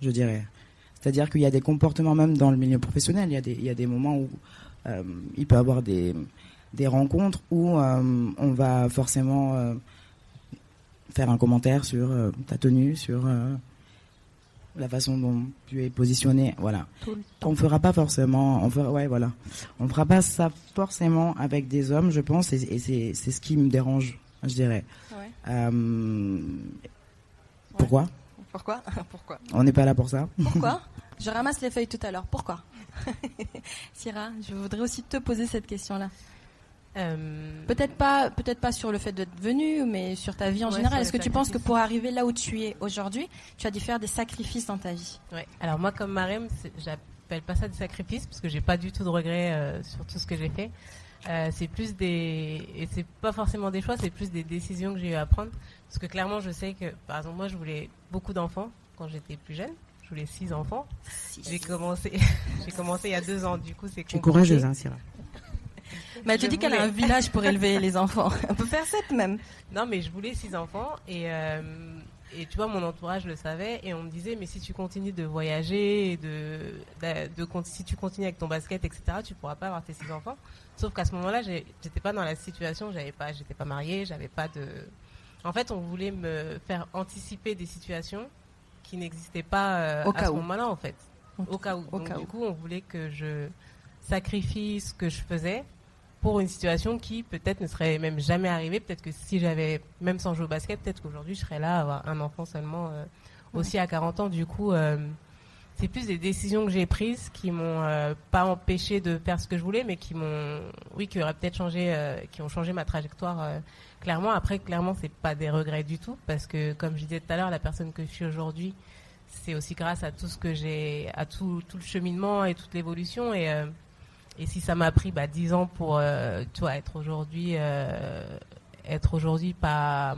je dirais. C'est-à-dire qu'il y a des comportements même dans le milieu professionnel. Il y a des moments où il peut y avoir des rencontres où on va forcément faire un commentaire sur ta tenue, sur la façon dont tu es positionné, voilà. On fera pas forcément, on fera pas ça forcément avec des hommes, je pense, et c'est ce qui me dérange, je dirais. Ouais. Pourquoi ? Pourquoi ? On n'est pas là pour ça. Pourquoi ? Je ramasse les feuilles tout à l'heure. Pourquoi ? Syrah, je voudrais aussi te poser cette question-là. Peut-être pas sur le fait d'être venue, mais sur ta vie en général. Est-ce que tu penses que pour arriver là où tu es aujourd'hui, tu as dû faire des sacrifices dans ta vie ? Ouais. Alors moi, comme Marème, j'appelle pas ça des sacrifices parce que j'ai pas du tout de regrets sur tout ce que j'ai fait. C'est plus et c'est pas forcément des choix, c'est plus des décisions que j'ai eu à prendre. Parce que clairement, je sais que, par exemple, moi, je voulais beaucoup d'enfants quand j'étais plus jeune. Je voulais 6 enfants. J'ai commencé il y a 2 ans. Du coup, c'est compliqué. Tu es courageuse, hein, Syrah. Mais tu dis qu'elle a un village pour élever les enfants. On peut faire 7 même. Non, mais je voulais 6 enfants et tu vois, mon entourage le savait et on me disait, mais si tu continues de voyager, si tu continues avec ton basket, etc., tu pourras pas avoir tes 6 enfants. Sauf qu'à ce moment-là, j'étais pas dans la situation, j'étais pas mariée, j'avais pas de... En fait, on voulait me faire anticiper des situations qui n'existaient pas à ce moment-là, en fait. Au cas où. Donc, du coup, on voulait que je sacrifie ce que je faisais pour une situation qui peut-être ne serait même jamais arrivée. Peut-être que si j'avais, même sans jouer au basket, peut-être qu'aujourd'hui je serais là à avoir un enfant seulement aussi à 40 ans. Du coup, c'est plus des décisions que j'ai prises qui m'ont pas empêché de faire ce que je voulais, mais qui auraient peut-être changé, qui ont changé ma trajectoire clairement. Après, clairement, c'est pas des regrets du tout, parce que comme je disais tout à l'heure, la personne que je suis aujourd'hui, c'est aussi grâce à tout ce que j'ai, à tout le cheminement et toute l'évolution et si ça m'a pris 10 ans pour être aujourd'hui pas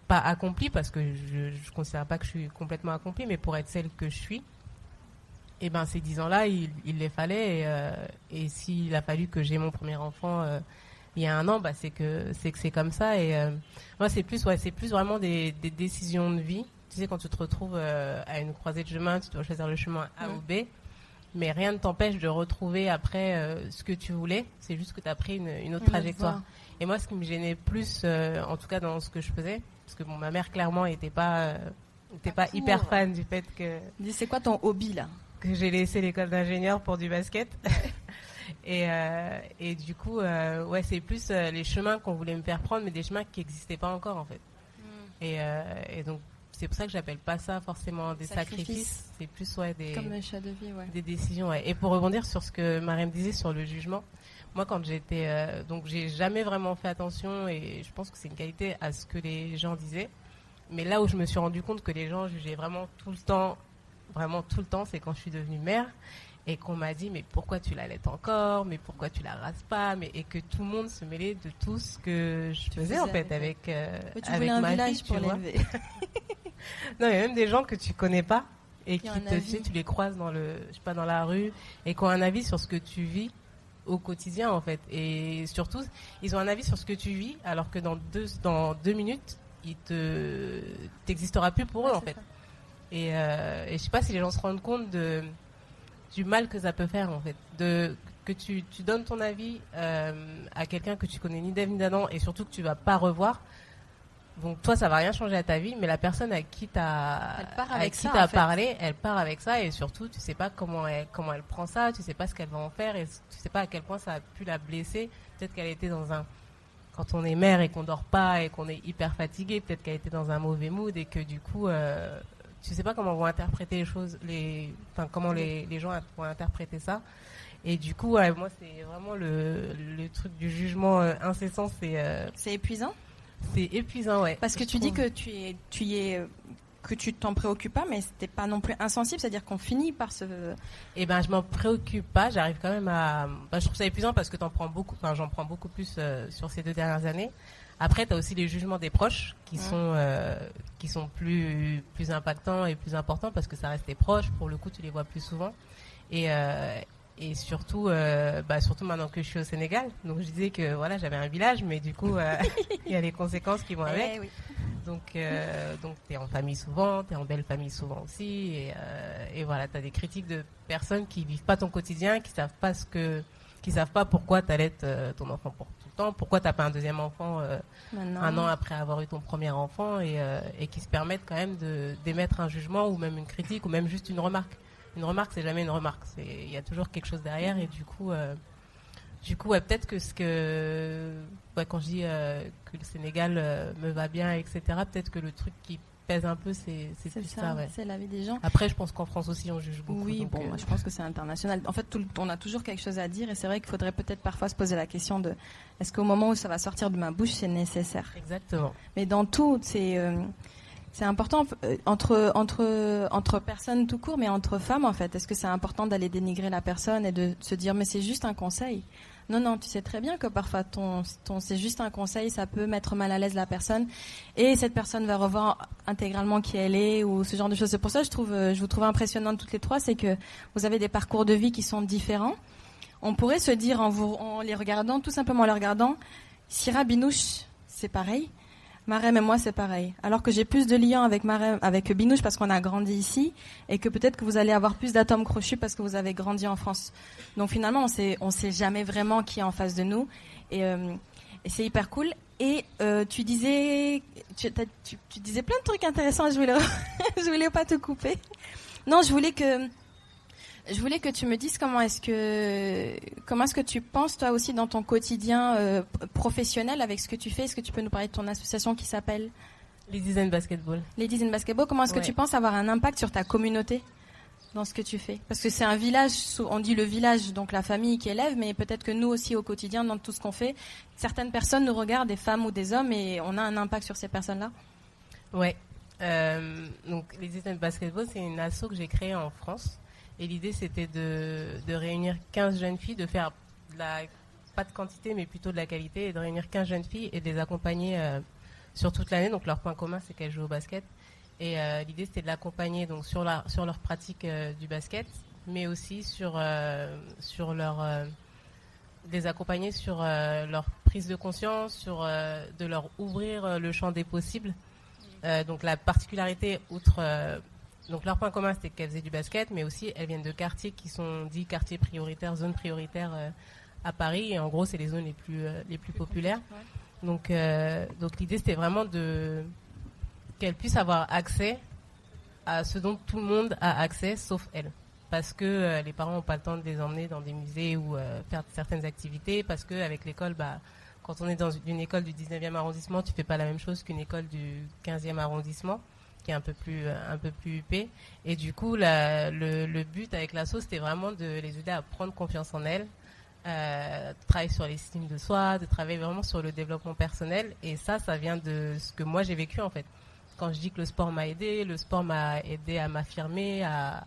accomplie, parce que je considère pas que je suis complètement accomplie, mais pour être celle que je suis, et ces 10 ans-là, il les fallait et s'il a fallu que j'ai mon premier enfant il y a 1 an, c'est que c'est comme ça. Et moi, c'est plus vraiment des décisions de vie. Tu sais, quand tu te retrouves à une croisée de chemin, tu dois choisir le chemin A ou B. Mais rien ne t'empêche de retrouver après ce que tu voulais. C'est juste que tu as pris une autre trajectoire. Et moi, ce qui me gênait plus, en tout cas dans ce que je faisais, parce que ma mère, clairement, n'était pas hyper fan du fait que... Dis, c'est quoi ton hobby, là ? Que j'ai laissé l'école d'ingénieur pour du basket. Et du coup, c'est plus les chemins qu'on voulait me faire prendre, mais des chemins qui n'existaient pas encore, en fait. Et donc, c'est pour ça que j'appelle pas ça forcément des sacrifices. C'est plus des comme un choix de vie, des décisions. Ouais. Et pour rebondir sur ce que Marème disait sur le jugement, moi quand j'étais donc j'ai jamais vraiment fait attention et je pense que c'est une qualité à ce que les gens disaient. Mais là où je me suis rendu compte que les gens jugeaient vraiment tout le temps, c'est quand je suis devenue mère et qu'on m'a dit mais pourquoi tu l'allaites encore, mais pourquoi tu la rases pas, et que tout le monde se mêlait de tout ce que je faisais en fait avec ma fille, pour l'élever. Non, il y a même des gens que tu connais pas et qui tu les croises dans la rue et qui ont un avis sur ce que tu vis au quotidien en fait. Et surtout, ils ont un avis sur ce que tu vis alors que dans 2 minutes, t'existeras plus pour eux en fait. Et je sais pas si les gens se rendent compte du mal que ça peut faire en fait, que tu donnes ton avis à quelqu'un que tu connais ni d'Ève ni d'Adam et surtout que tu vas pas revoir. Donc toi, ça va rien changer à ta vie, mais la personne à qui t'as parlé, elle part avec ça et surtout, tu sais pas comment elle prend ça, tu sais pas ce qu'elle va en faire et tu sais pas à quel point ça a pu la blesser. Peut-être qu'elle était quand on est mère et qu'on dort pas et qu'on est hyper fatigué, peut-être qu'elle était dans un mauvais mood et que du coup, tu sais pas comment vont interpréter les choses, comment les gens vont interpréter ça. Et du coup, moi, c'est vraiment le truc du jugement incessant, c'est épuisant. C'est épuisant, ouais. Parce que tu dis que tu y es que tu t'en préoccupes pas, mais c'était pas non plus insensible, c'est-à-dire qu'on finit par se... Eh ben, je m'en préoccupe pas. J'arrive quand même à. Je trouve ça épuisant parce que j'en prends beaucoup plus sur ces 2 dernières années. Après, tu as aussi les jugements des proches qui sont plus impactants et plus importants parce que ça reste tes proches. Pour le coup, tu les vois plus souvent. Et surtout, surtout maintenant que je suis au Sénégal. Donc, je disais que voilà, j'avais un village, mais du coup, il y a les conséquences qui vont avec. Oui. Donc tu es en famille souvent, tu es en belle famille souvent aussi. Et voilà, tu as des critiques de personnes qui vivent pas ton quotidien, qui savent pas pourquoi tu allaites ton enfant pour tout le temps, pourquoi tu n'as pas un deuxième enfant un an après avoir eu ton premier enfant, et qui se permettent quand même d'émettre un jugement ou même une critique ou même juste une remarque. Une remarque, c'est jamais une remarque. Il y a toujours quelque chose derrière, et du coup, peut-être quand je dis que le Sénégal me va bien, etc., peut-être que le truc qui pèse un peu, c'est plus ça. Ouais. C'est la vie des gens. Après, je pense qu'en France aussi, on juge beaucoup. Oui, moi, je pense que c'est international. En fait, on a toujours quelque chose à dire, et c'est vrai qu'il faudrait peut-être parfois se poser la question de est-ce qu'au moment où ça va sortir de ma bouche, c'est nécessaire ? Exactement. Mais dans tout, c'est important entre personnes tout court, mais entre femmes en fait. Est-ce que c'est important d'aller dénigrer la personne et de se dire mais c'est juste un conseil ? Non, tu sais très bien que parfois c'est juste un conseil, ça peut mettre mal à l'aise la personne, et cette personne va revoir intégralement qui elle est, ou ce genre de choses. C'est pour ça que je vous trouve impressionnantes toutes les trois, c'est que vous avez des parcours de vie qui sont différents. On pourrait se dire en les regardant, tout simplement en les regardant, Syrah, Binouche, c'est pareil. Marème et moi, c'est pareil. Alors que j'ai plus de liens avec Binouche parce qu'on a grandi ici, et que peut-être que vous allez avoir plus d'atomes crochus parce que vous avez grandi en France. Donc finalement, on sait jamais vraiment qui est en face de nous, et c'est hyper cool. Et tu disais plein de trucs intéressants. Je voulais pas te couper. Non, je voulais que tu me dises comment est-ce que tu penses toi aussi dans ton quotidien professionnel avec ce que tu fais. Est-ce que tu peux nous parler de ton association qui s'appelle Ladies in Basketball. Ladies in Basketball. Comment est-ce que tu penses avoir un impact sur ta communauté dans ce que tu fais ? Parce que c'est un village, on dit le village, donc la famille qui élève, mais peut-être que nous aussi au quotidien, dans tout ce qu'on fait, certaines personnes nous regardent, des femmes ou des hommes, et on a un impact sur ces personnes-là. Ouais. Donc Ladies in Basketball, c'est une asso que j'ai créée en France. Et l'idée, c'était de réunir 15 jeunes filles, de faire pas de quantité, mais plutôt de la qualité, et de réunir 15 jeunes filles et de les accompagner sur toute l'année. Donc, leur point commun, c'est qu'elles jouent au basket. Et l'idée, c'était de l'accompagner donc, sur leur pratique du basket, mais aussi les accompagner sur leur prise de conscience, de leur ouvrir le champ des possibles. Donc, la particularité, donc leur point commun, c'était qu'elles faisaient du basket, mais aussi elles viennent de quartiers qui sont dits quartiers prioritaires, zones prioritaires à Paris. Et en gros, c'est les zones les plus populaires. Donc l'idée, c'était vraiment qu'elles puissent avoir accès à ce dont tout le monde a accès, sauf elles. Parce que les parents n'ont pas le temps de les emmener dans des musées ou faire certaines activités. Parce qu'avec l'école, quand on est dans une école du 19e arrondissement, tu ne fais pas la même chose qu'une école du 15e arrondissement, qui est un peu plus huppé. Et du coup, le but avec l'asso, c'était vraiment de les aider à prendre confiance en elles, de travailler sur l'estime de soi, de travailler vraiment sur le développement personnel. Et ça vient de ce que moi j'ai vécu en fait. Quand je dis que le sport m'a aidé à m'affirmer, à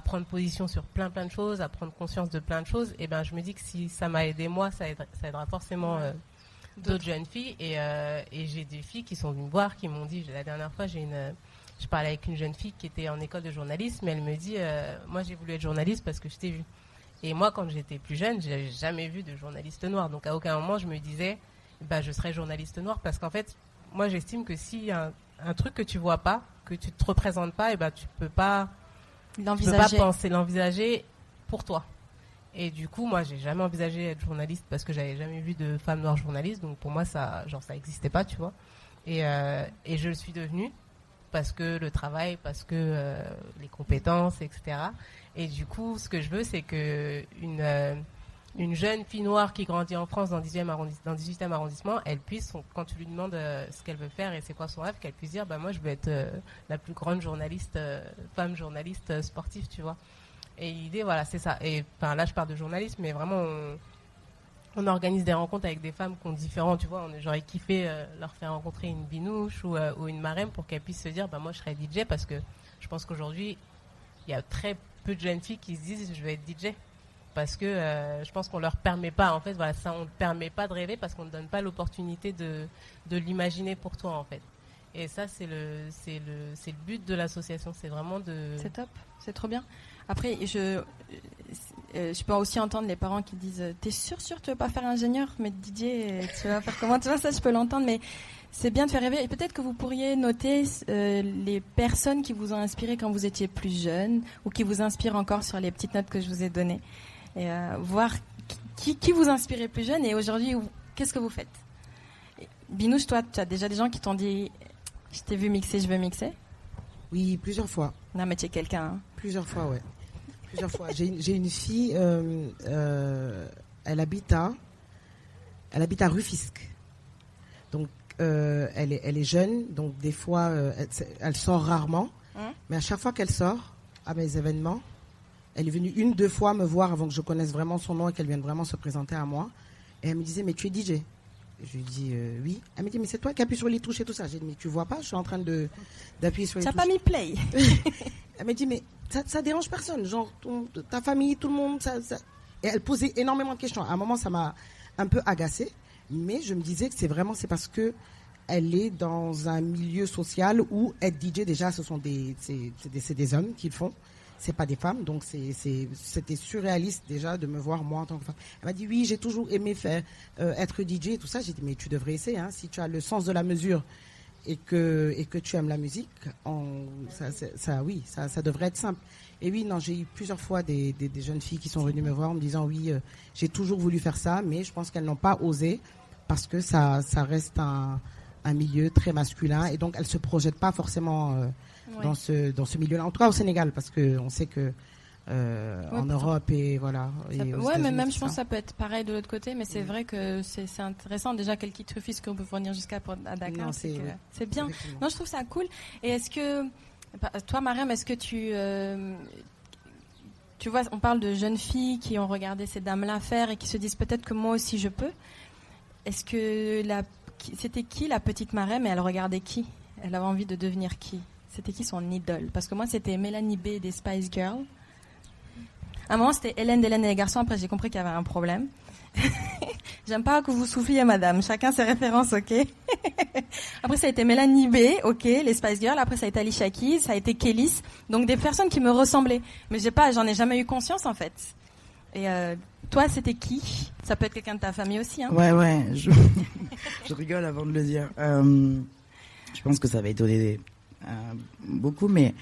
prendre position sur plein de choses, à prendre conscience de plein de choses, et ben je me dis que si ça m'a aidé moi, ça aidera forcément d'autres jeunes filles. Et j'ai des filles qui sont venues me voir, qui m'ont dit, la dernière fois, je parlais avec une jeune fille qui était en école de journalisme, et elle me dit moi j'ai voulu être journaliste parce que je t'ai vu. Et moi, quand j'étais plus jeune, je n'avais jamais vu de journaliste noir. Donc à aucun moment je me disais je serais journaliste noir, parce qu'en fait moi j'estime que s'il y a un truc que tu vois pas, que tu te représentes pas, tu peux pas l'envisager pour toi. Et du coup, moi, j'ai jamais envisagé être journaliste parce que j'avais jamais vu de femme noire journaliste. Donc pour moi, ça existait pas, tu vois. Et je le suis devenue parce que le travail, parce que les compétences, etc. Et du coup, ce que je veux, c'est que une jeune fille noire qui grandit en France dans le 18e arrondissement, elle puisse, quand tu lui demandes ce qu'elle veut faire et c'est quoi son rêve, qu'elle puisse dire moi je veux être la plus grande journaliste, femme journaliste sportive, tu vois. Et l'idée, voilà, c'est ça. Et là je parle de journalisme, mais vraiment on organise des rencontres avec des femmes qui ont différents, tu vois, j'aurais kiffé leur faire rencontrer une binouche ou une marraine pour qu'elles puissent se dire, moi je serai DJ, parce que je pense qu'aujourd'hui, il y a très peu de jeunes filles qui se disent je vais être DJ. Parce que je pense qu'on leur permet pas, en fait, voilà, ça, on ne permet pas de rêver parce qu'on ne donne pas l'opportunité de l'imaginer pour toi, en fait. Et ça, c'est le but de l'association, c'est vraiment de... C'est top, c'est trop bien. Après, je peux aussi entendre les parents qui disent « T'es sûr tu veux pas faire ingénieur, mais DJ, tu vas faire comment ?» Tu vois, ça, je peux l'entendre, mais c'est bien de faire rêver. Et peut-être que vous pourriez noter les personnes qui vous ont inspiré quand vous étiez plus jeune ou qui vous inspirent encore sur les petites notes que je vous ai données. Et voir qui vous inspirait plus jeune et aujourd'hui, qu'est-ce que vous faites. Binouche, toi, tu as déjà des gens qui t'ont dit « Je t'ai vu mixer, je veux mixer ?» Oui, plusieurs fois. Non, mais tu es quelqu'un. Hein. Plusieurs fois, ouais. Plusieurs fois. J'ai une fille, elle habite à Rufisque. Donc, elle est jeune, donc des fois, elle sort rarement. Mais à chaque fois qu'elle sort à mes événements, elle est venue 1-2 fois me voir avant que je connaisse vraiment son nom et qu'elle vienne vraiment se présenter à moi. Et elle me disait, mais tu es DJ? Et je lui dis, oui. Elle me dit, mais c'est toi qui appuies sur les touches et tout ça. J'ai dit, mais tu vois pas, je suis en train d'appuyer sur les touches. Tu n'as pas mis play. Elle me dit, mais ça dérange personne. Genre, ta famille, tout le monde. Ça. Et elle posait énormément de questions. À un moment, ça m'a un peu agacée. Mais je me disais que c'est parce que elle est dans un milieu social où être DJ, déjà, c'est des hommes qui le font. C'est pas des femmes, donc c'était surréaliste déjà de me voir moi en tant que femme. Elle m'a dit oui, j'ai toujours aimé faire être DJ et tout ça. J'ai dit mais tu devrais essayer, hein, si tu as le sens de la mesure et que tu aimes la musique, ça devrait être simple. Et oui, non, j'ai eu plusieurs fois des jeunes filles qui sont venues me voir en me disant oui, j'ai toujours voulu faire ça, mais je pense qu'elles n'ont pas osé parce que ça reste un milieu très masculin et donc elles se projettent pas forcément. Dans ce milieu-là, en tout cas au Sénégal, parce que on sait que en Europe et voilà. Mais même je pense que ça peut être pareil de l'autre côté, mais c'est vrai que c'est intéressant déjà qu'elle quitte Rufisque qu'on peut venir jusqu'à Dakar. C'est bien. Non, je trouve ça cool. Et est-ce que toi, Mariam, est-ce que tu vois, on parle de jeunes filles qui ont regardé ces dames-là faire et qui se disent peut-être que moi aussi je peux. Est-ce que c'était qui la petite Mariam et elle regardait qui? Elle avait envie de devenir qui? C'était qui son idole? Parce que moi, c'était Mélanie B des Spice Girls. À un moment, c'était Hélène d'Hélène et les garçons. Après, j'ai compris qu'il y avait un problème. J'aime pas que vous souffliez, madame. Chacun ses références, ok? Après, ça a été Mélanie B, ok, les Spice Girls. Après, ça a été Alicia Keys, ça a été Kélis. Donc, des personnes qui me ressemblaient. Mais j'en ai jamais eu conscience, en fait. Et toi, c'était qui? Ça peut être quelqu'un de ta famille aussi, hein? Ouais, je rigole avant de le dire. Je pense que ça va étonner beaucoup, mais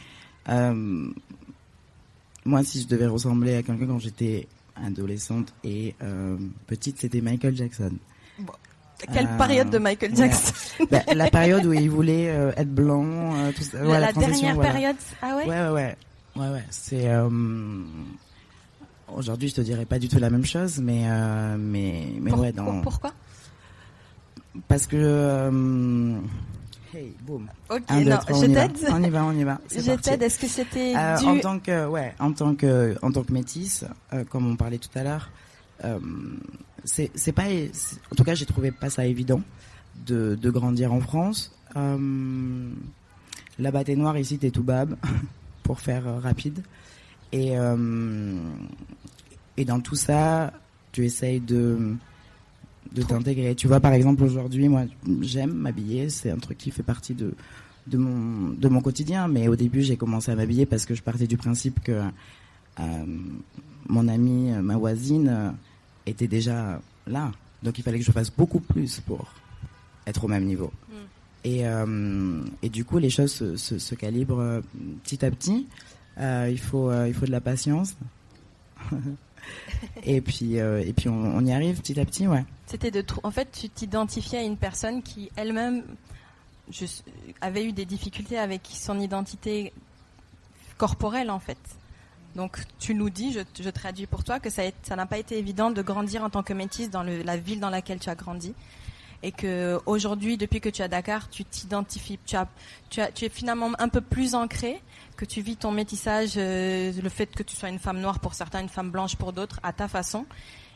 moi, si je devais ressembler à quelqu'un quand j'étais adolescente et petite, c'était Michael Jackson. Bon. Quelle période de Michael Jackson? La période où il voulait être blanc, tout ça. La dernière période. Ah ouais. Ouais. C'est aujourd'hui, je te dirais pas du tout la même chose, mais ouais. Pourquoi? Parce que hey, boum. Ok, je t'aide. On y va. Je t'aide. Est-ce que c'était en tant que métisse, comme on parlait tout à l'heure, c'est pas. En tout cas, j'ai trouvé pas ça évident de grandir en France. Là-bas, t'es noir, ici t'es tout bab, pour faire rapide. Et dans tout ça, tu essayes de t'intégrer. Tu vois, par exemple, aujourd'hui, moi, j'aime m'habiller. C'est un truc qui fait partie de mon quotidien. Mais au début, j'ai commencé à m'habiller parce que je partais du principe que mon amie, ma voisine, était déjà là. Donc, il fallait que je fasse beaucoup plus pour être au même niveau. Et du coup, les choses se calibrent petit à petit. Il faut de la patience. et puis on y arrive petit à petit, ouais. C'était en fait, tu t'identifiais à une personne qui elle-même avait eu des difficultés avec son identité corporelle, en fait. Donc tu nous dis, je traduis pour toi, que ça n'a pas été évident de grandir en tant que métisse dans la ville dans laquelle tu as grandi. Et que aujourd'hui, depuis que tu es à Dakar, tu t'identifies, tu es finalement un peu plus ancré, que tu vis ton métissage, le fait que tu sois une femme noire pour certains, une femme blanche pour d'autres, à ta façon,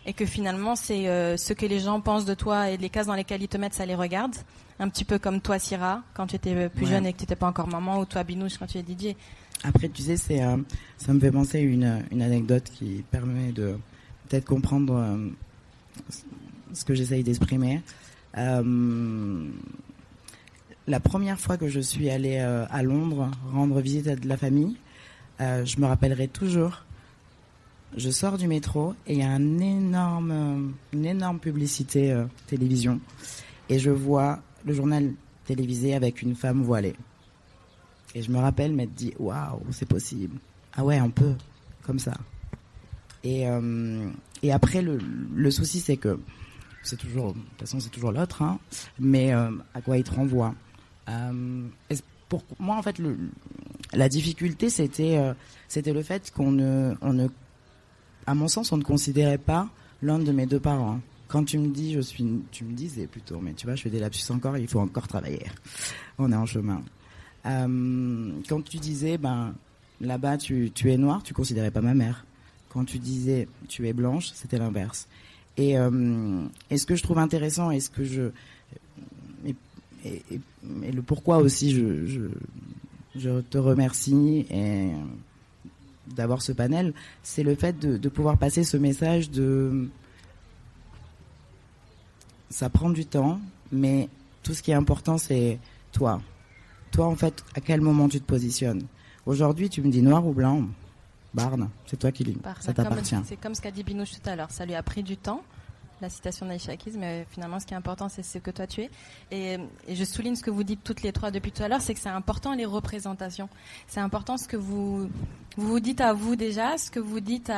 et que finalement c'est ce que les gens pensent de toi et les cases dans lesquelles ils te mettent, ça les regarde. Un petit peu comme toi, Syrah, quand tu étais plus jeune et que tu n'étais pas encore maman, ou toi, Binouche, quand tu es DJ. Après, tu sais, ça me fait penser à une anecdote qui permet de peut-être comprendre ce que j'essaye d'exprimer. La première fois que je suis allée à Londres rendre visite à de la famille, je me rappellerai toujours. Je sors du métro et il y a une énorme publicité télévision et je vois le journal télévisé avec une femme voilée. Et je me rappelle m'être dit waouh, c'est possible. Ah ouais, on peut comme ça. Et après le souci c'est que c'est toujours, de toute façon c'est toujours l'autre, hein, mais à quoi il te renvoie. Pour moi en fait la difficulté c'était le fait qu'on ne à mon sens on ne considérait pas l'un de mes deux parents. Quand tu me disais plutôt, mais tu vois, je fais des lapsus encore, il faut encore travailler. On est en chemin. Quand tu disais, là-bas, tu es noire, tu considérais pas ma mère. Quand tu disais, tu es blanche, c'était l'inverse. Et ce que je trouve intéressant, et le pourquoi aussi, je te remercie d'avoir ce panel, c'est le fait de pouvoir passer ce message de... Ça prend du temps, mais tout ce qui est important, c'est toi. Toi, en fait, à quel moment tu te positionnes? Aujourd'hui, tu me dis noir ou blanc? Barne, c'est toi qui lis. Ça t'appartient. C'est comme ce qu'a dit Binouche tout à l'heure. Ça lui a pris du temps, la citation d'Aïcha Akiz, mais finalement, ce qui est important, c'est ce que toi tu es. Et je souligne ce que vous dites toutes les trois depuis tout à l'heure, c'est que c'est important les représentations. C'est important ce que vous dites à vous déjà, ce que vous dites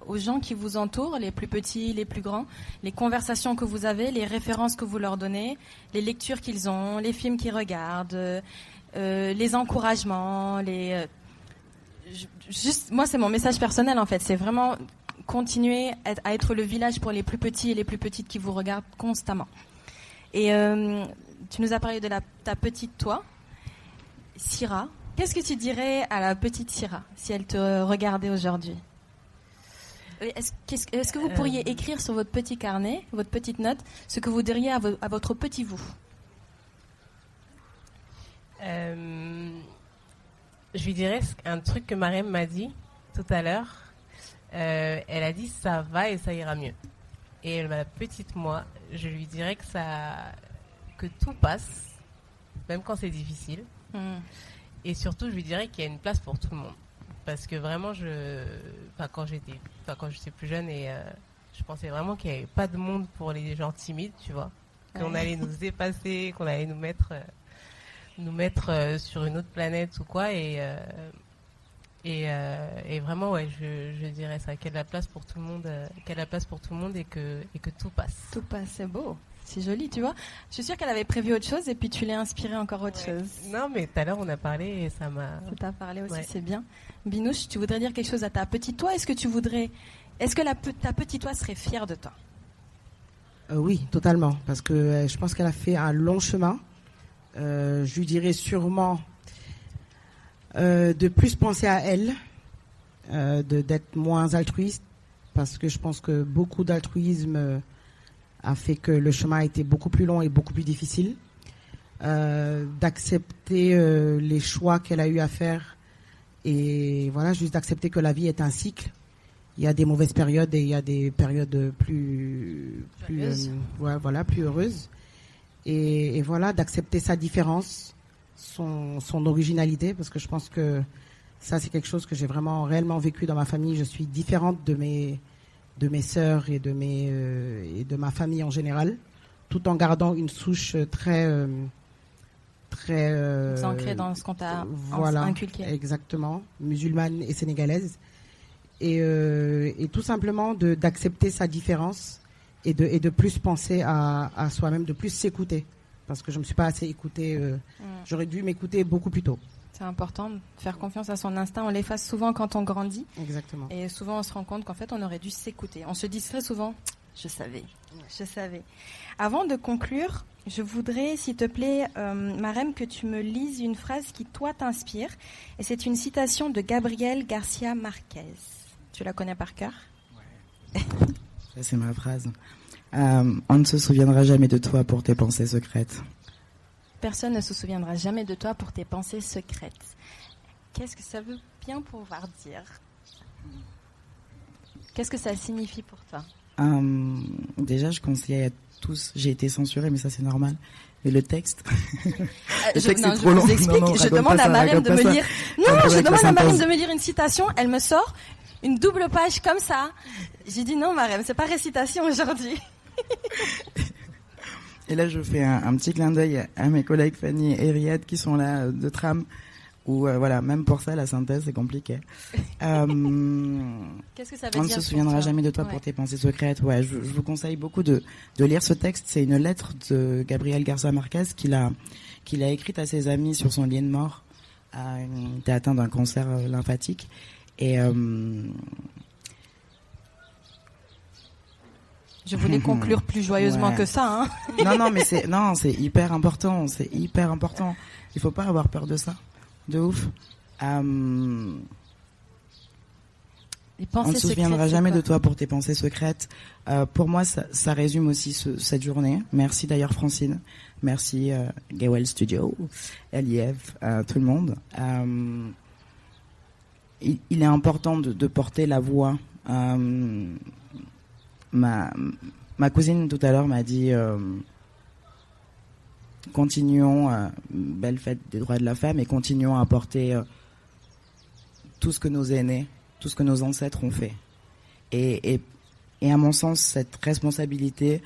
aux gens qui vous entourent, les plus petits, les plus grands, les conversations que vous avez, les références que vous leur donnez, les lectures qu'ils ont, les films qu'ils regardent, les encouragements, moi, c'est mon message personnel en fait. C'est vraiment continuer à être le village pour les plus petits et les plus petites qui vous regardent constamment. Et tu nous as parlé de ta petite toi, Syrah. Qu'est-ce que tu dirais à la petite Syrah si elle te regardait aujourd'hui? Est-ce que vous pourriez écrire sur votre petit carnet, votre petite note, ce que vous diriez à votre petit vous? Je lui dirais un truc que Marème m'a dit tout à l'heure. Elle a dit ça va et ça ira mieux. Et ma petite moi, je lui dirais que tout passe, même quand c'est difficile. Et surtout, je lui dirais qu'il y a une place pour tout le monde. Parce que vraiment, quand j'étais plus jeune, je pensais vraiment qu'il n'y avait pas de monde pour les gens timides, tu vois. Qu'on allait nous dépasser, qu'on allait nous mettre sur une autre planète ou quoi. Et vraiment, ouais, je dirais ça, qu'il y a de la place pour tout le monde, et que tout passe. Tout passe, c'est beau. C'est joli, tu vois. Je suis sûre qu'elle avait prévu autre chose et puis tu l'as inspiré encore autre chose. Non, mais tout à l'heure, on a parlé et ça m'a... Ça t'a parlé aussi, c'est bien. Binouche, tu voudrais dire quelque chose à ta petite toi? Est-ce que ta petite toi serait fière de toi? Oui, totalement. Parce que je pense qu'elle a fait un long chemin. Je lui dirais sûrement de plus penser à elle, d'être moins altruiste. Parce que je pense que beaucoup d'altruisme... a fait que le chemin a été beaucoup plus long et beaucoup plus difficile. D'accepter les choix qu'elle a eu à faire et voilà, juste d'accepter que la vie est un cycle. Il y a des mauvaises périodes et il y a des périodes plus heureuses. Et voilà, d'accepter sa différence, son originalité, parce que je pense que ça, c'est quelque chose que j'ai vraiment réellement vécu dans ma famille. Je suis différente de mes sœurs et de ma famille en général, tout en gardant une souche très ancrée dans ce qu'on t'a inculqué. Exactement, musulmane et sénégalaise, et tout simplement d'accepter sa différence et de plus penser à soi-même, de plus s'écouter, parce que je me suis pas assez écoutée. J'aurais dû m'écouter beaucoup plus tôt. C'est important de faire confiance à son instinct. On l'efface souvent quand on grandit. Exactement. Et souvent, on se rend compte qu'en fait, on aurait dû s'écouter. On se dit très souvent, je savais. Avant de conclure, je voudrais, s'il te plaît, Marème, que tu me lises une phrase qui, toi, t'inspire. Et c'est une citation de Gabriel Garcia Marquez. Tu la connais par cœur? Ouais. Ça, c'est ma phrase. On ne se souviendra jamais de toi pour tes pensées secrètes. Personne ne se souviendra jamais de toi pour tes pensées secrètes. Qu'est-ce que ça veut bien pouvoir dire? Qu'est-ce que ça signifie pour toi? Déjà, je conseille à tous, j'ai été censurée, mais ça c'est normal. Mais le texte, le texte est trop long. Je vous explique, je demande à Marème de me lire. Non, je demande à Marème de me lire une citation. Elle me sort une double page comme ça. J'ai dit non, Marème, c'est pas récitation aujourd'hui. Et là, je fais un petit clin d'œil à mes collègues Fanny et Riyad qui sont là de tram. Où voilà, même pour ça, la synthèse c'est compliqué. Qu'est-ce que ça veut dire? On ne se souviendra jamais de toi pour tes pensées secrètes. Ouais, je vous conseille beaucoup de lire ce texte. C'est une lettre de Gabriel Garcia Marquez qu'il a écrite à ses amis sur son lit de mort. Il était atteint d'un cancer lymphatique et je voulais conclure plus joyeusement que ça. Hein. Non, mais c'est hyper important. C'est hyper important. Il faut pas avoir peur de ça. De ouf. On ne se souviendra jamais de toi pour tes pensées secrètes. Pour moi, ça résume aussi cette journée. Merci d'ailleurs Francine. Merci Gawel Studio, LIF, tout le monde. Il est important de porter la voix. Ma cousine tout à l'heure m'a dit continuons, belle fête des droits de la femme, et continuons à porter tout ce que nos aînés, tout ce que nos ancêtres ont fait. Et à mon sens, cette responsabilité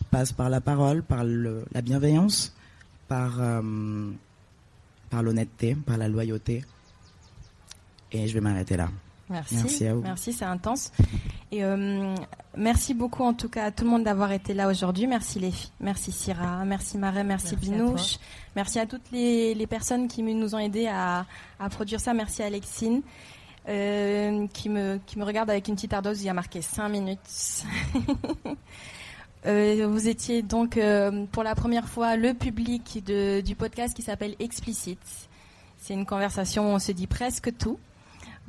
passe par la parole, par la bienveillance, par l'honnêteté, par la loyauté. Et je vais m'arrêter là. Merci à vous. Merci, c'est intense. Et merci beaucoup en tout cas à tout le monde d'avoir été là aujourd'hui. Merci les filles, merci Syrah, merci Marème, merci Binouche, merci à toutes les personnes qui nous ont aidés à produire ça. Merci Alexine qui me regarde avec une petite ardoise. Il y a marqué 5 minutes. Vous étiez donc pour la première fois le public du podcast qui s'appelle Explicite. C'est une conversation où on se dit presque tout,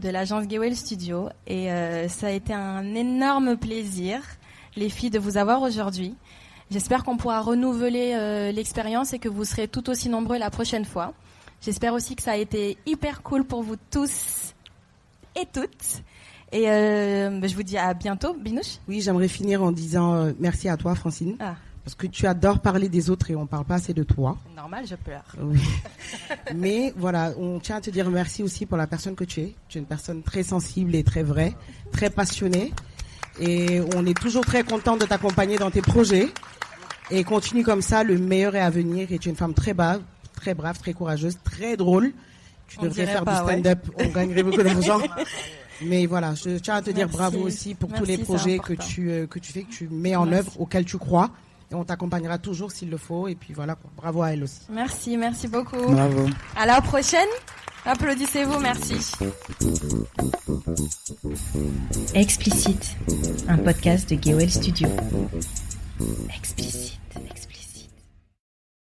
de l'agence Gawel Studio, et ça a été un énorme plaisir, les filles, de vous avoir aujourd'hui. J'espère qu'on pourra renouveler l'expérience et que vous serez tout aussi nombreux la prochaine fois. J'espère aussi que ça a été hyper cool pour vous tous et toutes. Et je vous dis à bientôt. Binouche? Oui, j'aimerais finir en disant merci à toi, Francine. Parce que tu adores parler des autres et on parle pas assez de toi. Normal, je pleure. Oui. Mais voilà, on tient à te dire merci aussi pour la personne que tu es. Tu es une personne très sensible et très vraie, très passionnée. Et on est toujours très content de t'accompagner dans tes projets. Et continue comme ça, le meilleur est à venir. Et tu es une femme très brave, très courageuse, très drôle. Tu devrais faire du stand-up, on gagnerait beaucoup d'argent. Mais voilà, je tiens à te dire bravo aussi pour tous les projets que tu fais, que tu mets en œuvre, auxquels tu crois. Et on t'accompagnera toujours s'il le faut. Et puis voilà, bravo à elle aussi. Merci beaucoup. Bravo. À la prochaine. Applaudissez-vous, merci. Explicite, un podcast de Gawel Studio. Explicite.